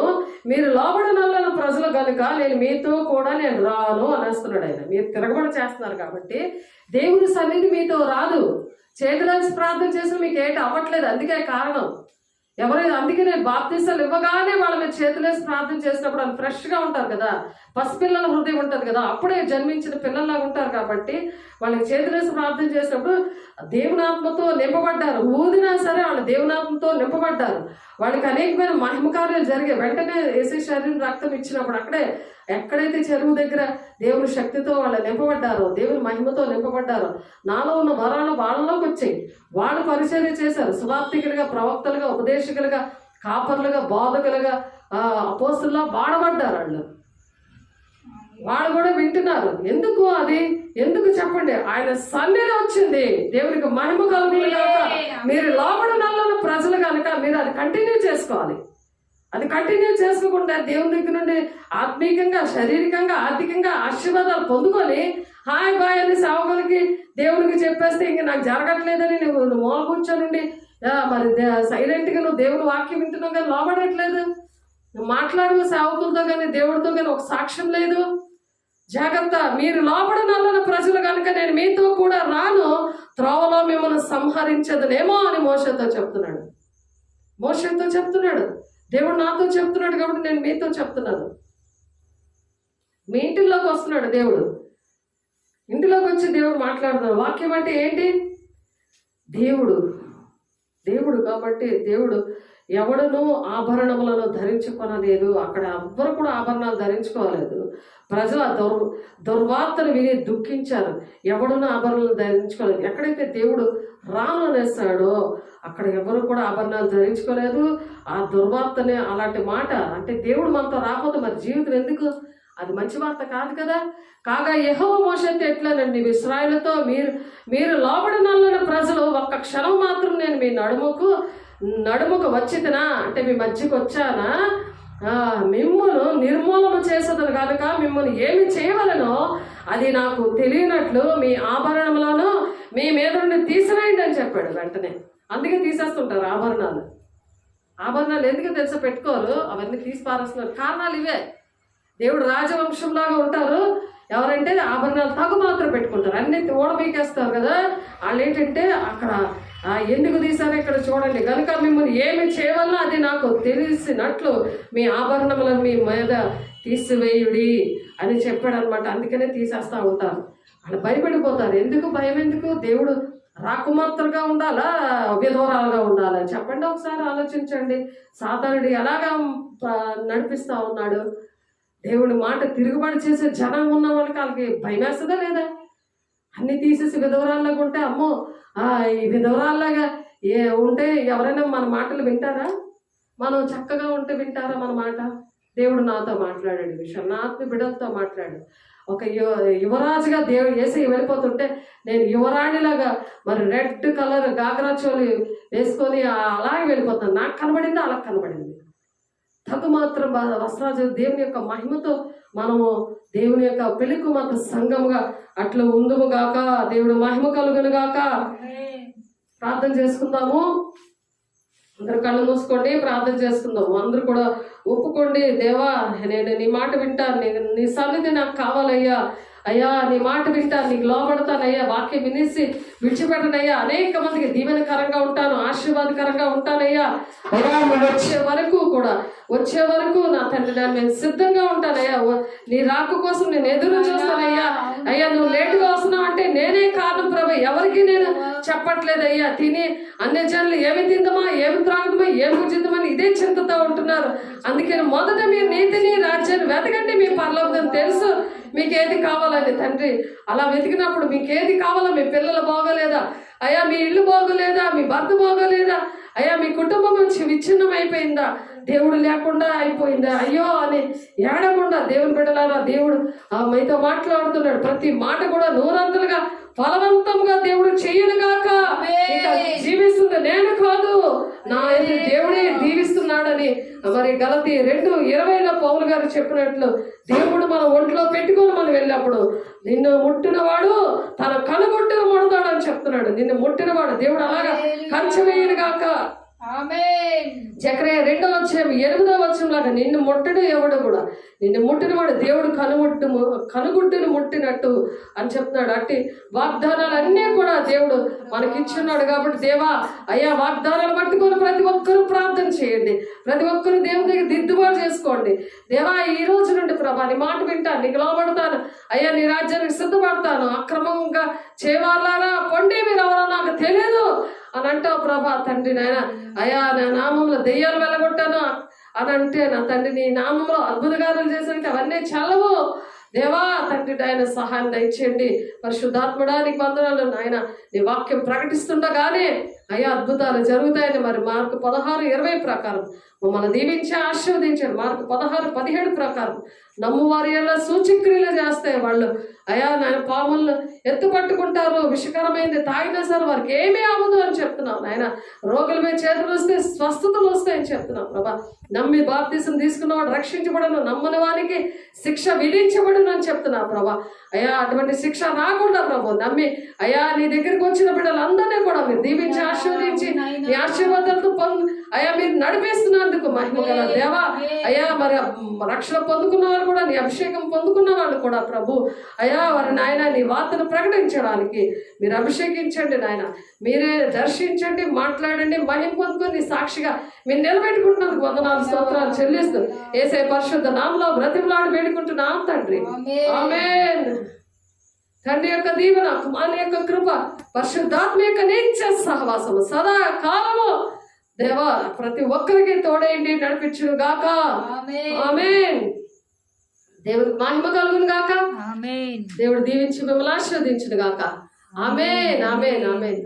మీరు లోబడి నల్లని ప్రజలు కనుక నేను మీతో కూడా నేను రాను అనేస్తున్నాడు ఆయన. మీరు తిరగబడి చేస్తున్నారు కాబట్టి దేవుని సన్నిధి మీతో రాదు. చేతులేసి ప్రార్థన చేసిన మీకు ఏంటి అవ్వట్లేదు, అందుకే కారణం. అందుకే నేను బాప్తీసాలు ఇవ్వగానే వాళ్ళ మీద చేతులేసి ప్రార్థన చేసినప్పుడు వాళ్ళు ఫ్రెష్గా ఉంటారు కదా, పసిపిల్లల హృదయం ఉంటుంది కదా, అప్పుడే జన్మించిన పిల్లల్లాగా ఉంటారు కాబట్టి వాళ్ళకి చేతులేసి ప్రార్థన చేసినప్పుడు దేవునాత్మతో నింపబడ్డారు. ఊదినా సరే వాళ్ళు దేవునాత్మతో నింపబడ్డారు. వాళ్ళకి అనేకమైన మహిమ కార్యాలు జరిగాయి. వెంటనే యేసు శరీరం రక్తం ఇచ్చినప్పుడు ఎక్కడైతే చెరువు దగ్గర దేవుని శక్తితో వాళ్ళు నింపబడ్డారో, దేవుని మహిమతో నింపబడ్డారో, నాలో ఉన్న వరాలు వాళ్ళలోకి వచ్చాయి. వాళ్ళు పరిచర్య చేశారు. సువార్థికులుగా, ప్రవక్తలుగా, ఉపదేశకులుగా, కాపర్లుగా, బోధకులుగా, అపోస్తులుగా వాడబడ్డారు. వాళ్ళు కూడా వింటున్నారు. ఎందుకు చెప్పండి, ఆయన సన్నిధి వచ్చింది. దేవునికి మహిమ కలుగుతుంది కనుక మీరు లోపల నల్లని ప్రజలు కనుక మీరు అది కంటిన్యూ చేసుకోవాలి. అది కంటిన్యూ చేసుకోకుండా దేవుని దగ్గర నుండి ఆత్మీయంగా, శారీరకంగా, ఆర్థికంగా ఆశీర్వాదాలు పొందుకొని హాయ్ బాయ్ అని సేవకులకి దేవునికి చెప్పేస్తే ఇంక నాకు జరగట్లేదని నువ్వు మూల కూర్చోనుండి మరి సైలెంట్గా నువ్వు దేవుని వాక్యం వింటున్నావు కానీ లోబడట్లేదు. నువ్వు మాట్లాడు సేవకులతో కానీ దేవుడితో కానీ ఒక సాక్ష్యం లేదు. జాగ్రత్త, మీరు లోపల నల్లని ప్రజలు కనుక నేను మీతో కూడా రాను, త్రోవలో మిమ్మల్ని సంహరించదనేమో అని మోషేతో చెప్తున్నాడు. దేవుడు నాతో చెప్తున్నాడు కాబట్టి నేను మీతో చెప్తున్నాను. మీ ఇంటిలోకి వస్తున్నాడు దేవుడు. ఇంటిలోకి వచ్చి దేవుడు మాట్లాడుతున్నాడు. వాక్యం అంటే ఏంటి? దేవుడు కాబట్టి దేవుడు ఎవడనూ ఆభరణములను ధరించుకొనలేదు. అక్కడ ఎవ్వరు కూడా ఆభరణాలు ధరించుకోలేదు. ప్రజలు దుర్వార్తను విని దుఃఖించారు. ఎవడనూ ఆభరణాలు ధరించుకోలేదు. ఎక్కడైతే దేవుడు రాను అనేస్తాడో అక్కడ ఎవరు కూడా ఆభరణాలు ధరించుకోలేదు. ఆ దుర్వార్తనే అలాంటి మాట అంటే దేవుడు మనతో రాకపోతే మరి జీవితం ఎందుకు? అది మంచి వార్త కాదు కదా. కాగా యెహోవా మోషేతో ఎట్లానండి, ఇశ్రాయేలుతో మీరు లోబడి నల్లని ప్రజలు ఒక్క క్షణం మాత్రం నేను మీ నడుముకు వచ్చితనా అంటే మీ మధ్యకు వచ్చానా, మిమ్మల్ని నిర్మూలన చేసేదని కనుక మిమ్మల్ని ఏమి చేయవలనో అది నాకు తెలియనట్లు మీ ఆభరణములను మీ మీద నుండి తీసివేయండి అని చెప్పాడు. వెంటనే అందుకే తీసేస్తుంటారు ఆభరణాలు ఎందుకు తెలుసా పెట్టుకోరు, అవన్నీ తీసి పారేస్తున్నారు. కారణాలు ఇవే. దేవుడు రాజవంశంలాగా ఉంటారు. ఎవరంటే ఆభరణాలు తగు మాత్రం పెట్టుకుంటారు, అన్ని ఓడబీకేస్తారు కదా. వాళ్ళు ఏంటంటే అక్కడ ఎందుకు తీశారో ఇక్కడ చూడండి, కనుక మిమ్మల్ని ఏమి చేయవలనో అది నాకు తెలిసినట్లు మీ ఆభరణములను మీ మీద తీసివేయుడి అని చెప్పాడు అనమాట. అందుకనే తీసేస్తూ ఉంటారు. వాళ్ళు భయపడిపోతారు. భయం ఎందుకు? దేవుడు రాకుమార్తెగా ఉండాలా, విధవరాలుగా ఉండాలా? చెప్పండి ఒకసారి ఆలోచించండి. సాతానుడు ఎలాగా నడిపిస్తూ ఉన్నాడు. దేవుడి మాట తిరుగుబాటు చేసే జనం ఉన్న వాళ్ళకి భయం వేస్తుందా లేదా? అన్నీ తీసేసి విధవరాల్లాగా ఉంటే అమ్మో ఈ విధవరాల్లాగా ఉంటే ఎవరైనా మన మాటలు వింటారా? మనం చక్కగా ఉంటే వింటారా మన మాట? దేవుడు నాతో మాట్లాడాడు విషయం, నా ఆత్మ బిడ్డలతో మాట్లాడు. ఒక యువరాజుగా దేవుడు వేసి వెళ్ళిపోతుంటే నేను యువరాణిలాగా మరి రెడ్ కలర్ గాగ్రా చోలి వేసుకొని అలాగే వెళ్ళిపోతాను. నాకు కనబడింది, అలా కనబడింది. తగు మాత్రం వస్త్రాలు దేవుని యొక్క మహిమతో మనము దేవుని యొక్క పెళ్లికు మాత్రం సంఘముగా అట్లా ఉందుము గాక. దేవుడు మహిమ కలుగును గాక. ప్రార్థన చేసుకుందాము. అందరూ కళ్ళు మూసుకోండి, ప్రార్థన చేసుకుందాము. అందరూ కూడా ఒప్పుకోండి. దేవా, నేను నీ మాట వింటాను, నీ సన్నిధి నాకు కావాలయ్యా. అయ్యా నీ మాట వింటాను, నీకు లోబడతానయ్యా. వాక్యం వినేసి విడిచిపెట్టనయ్యా. అనేక మందికి దీవెనకరంగా ఉంటాను, ఆశీర్వాదకరంగా ఉంటానయ్యా. అయ్యా నువ్వు వచ్చే వరకు నా తండ్రి నేను సిద్ధంగా ఉంటానయ్యా. నీ రాక కోసం నేను ఎదురు చూస్తానయ్యా. అయ్యా నువ్వు లేటుగా వస్తున్నావు అంటే నేనే కారణం ప్రభు, ఎవరికి నేను చెప్పట్లేదయ్యా. తిని అన్ని జనులు ఏమి తిందమా, ఏమి త్రాగుదమా, ఏమి భుజిద్దామని ఇదే చింతతో ఉంటున్నారు. అందుకని మొదట మీరు నీతిని రాజ్యాన్ని వెతకండి, మీ పరలోకం తెలుసు మీకు ఏది కావాలని. తండ్రి అలా వెతికినప్పుడు మీకు ఏది కావాలో, మీ పిల్లలు బాగోలేదా అయ్యా, మీ ఇల్లు బాగోలేదా, మీ భర్త బాగోలేదా అయ్యా, మీ కుటుంబం నుంచి విచ్ఛిన్నం అయిపోయిందా, దేవుడు లేకుండా అయిపోయిందా, అయ్యో అని ఏడకుండా దేవుని బిడ్డలారా దేవుడు మీతో మాట్లాడుతున్నాడు. ప్రతి మాట కూడా నూరంతలుగా ఫలవంతంగా దేవుడు చెయ్యనుగాక. జీవిస్తుంది నేను కాదు, నా దేవుడే దీవిస్తున్నాడని మరి గలతీ 2:20 పౌలు గారు చెప్పినట్లు దేవుడు మన ఒంట్లో పెట్టుకొని మనం వెళ్ళినప్పుడు నిన్ను ముట్టినవాడు తన కనుగొట్టును ముడతాడు అని చెప్తున్నాడు. నిన్ను ముట్టినవాడు దేవుడు అలాగా కంచె వేయనుగాక. జకర్యా 2:8 లాగా నిన్ను ముట్టడు ఎవడు కూడా, నిన్ను ముట్టినవాడు దేవుడు కనుగుడ్డును ముట్టినట్టు అని చెప్తున్నాడు. అట్టి వాగ్దానాలన్నీ కూడా దేవుడు మనకిచ్చున్నాడు. కాబట్టి దేవా అయ్యా వాగ్దానాలు పట్టుకొని ప్రతి ఒక్కరూ ప్రార్థన చేయండి, ప్రతి ఒక్కరూ దేవుని దగ్గర దిద్దుబాటు చేసుకోండి. దేవా ఈ రోజు నుండి ప్రభా నీ మాట వింటాను, నీకు లోబడతాను అయ్యా, నీ రాజ్యానికి సిద్ధపడతాను. అక్రమంగా చేవాలారా పొండి మీరు ఎవరో నాకు తెలియదు అని అంటావు ప్రభా. తండ్రి నాయన అయ్యా నా నామంలో దెయ్యాలు వెళ్ళగొట్టాను అని అంటే నా తండ్రి నీ నామంలో అద్భుతకార్యాలు చేసానికి అవన్నీ చల్లవు. దేవా తండ్రి ఆయన సహాయం దయచేయండి. పరిశుద్ధాత్ముడా నీకు వందనాలు నాయన. నీ వాక్యం ప్రకటిస్తుండగానే అయ్యా అద్భుతాలు జరుగుతాయని మరి మార్కు 16:20 ప్రకారం మమ్మల్ని దీవించి ఆశీర్వదించాడు. మార్కు 16:17 ప్రకారం నమ్మువారి ఎలా సూచక్రియలు చేస్తాయి వాళ్ళు అయ్యా నాయన. పాములను ఎత్తు పట్టుకుంటారు, విషకరమైంది తాగినా సరే వారికి ఏమీ అవ్వదు అని చెప్తున్నావు నాయన. రోగుల మీద చేతులు వస్తే స్వస్థతలు వస్తాయని చెప్తున్నావు ప్రభా. నమ్మి బాప్తీసం తీసుకున్నవాడు రక్షించబడను, నమ్మని వారికి శిక్ష విధించబడును అని చెప్తున్నావు ప్రభా. అయ్యా అటువంటి శిక్ష రాకుండా ప్రభు నమ్మి అయ్యా నీ దగ్గరికి వచ్చిన బిడ్డలందరినీ కూడా మీరు దీవించి ఆశీర్వదించి నీ ఆశీర్వాదాలతో అయ్యా మీరు నడిపిస్తున్నందుకు మహిమ గల దేవా. అయ్యా మరి రక్షణ పొందుకున్న వాళ్ళు కూడా, నీ అభిషేకం పొందుకున్న వాళ్ళు కూడా ప్రభు అయ్యా వారి నాయన నీ వార్తను ప్రకటించడానికి మీరు అభిషేకించండి నాయన. మీరే దర్శించండి, మాట్లాడండి, మహిమ పొందుకొని సాక్షిగా మీరు నిలబెట్టుకుంటున్నందుకు వందనాలు స్తోత్రాలు చెల్లిస్తూ యేసయ్య పరిశుద్ధ నామములో బ్రతిమలాడి వేడుకుంటున్నాం తండ్రి. ఆమేన్. తండ్రి యొక్క దీవెన, కుమారుని యొక్క కృప, పరిశుద్ధాత్మ యొక్క నిత్య సహవాసము సదా కాలము దేవా ప్రతి ఒక్కరికి తోడేయండి, నడిపించును గాక. ఆమేన్. దేవుడికి మహిమ కలుగును గాక. దేవుడు దీవించి మిమ్మల్ని ఆశీర్వదించును గాక. ఆమేన్ ఆమేన్ ఆమేన్.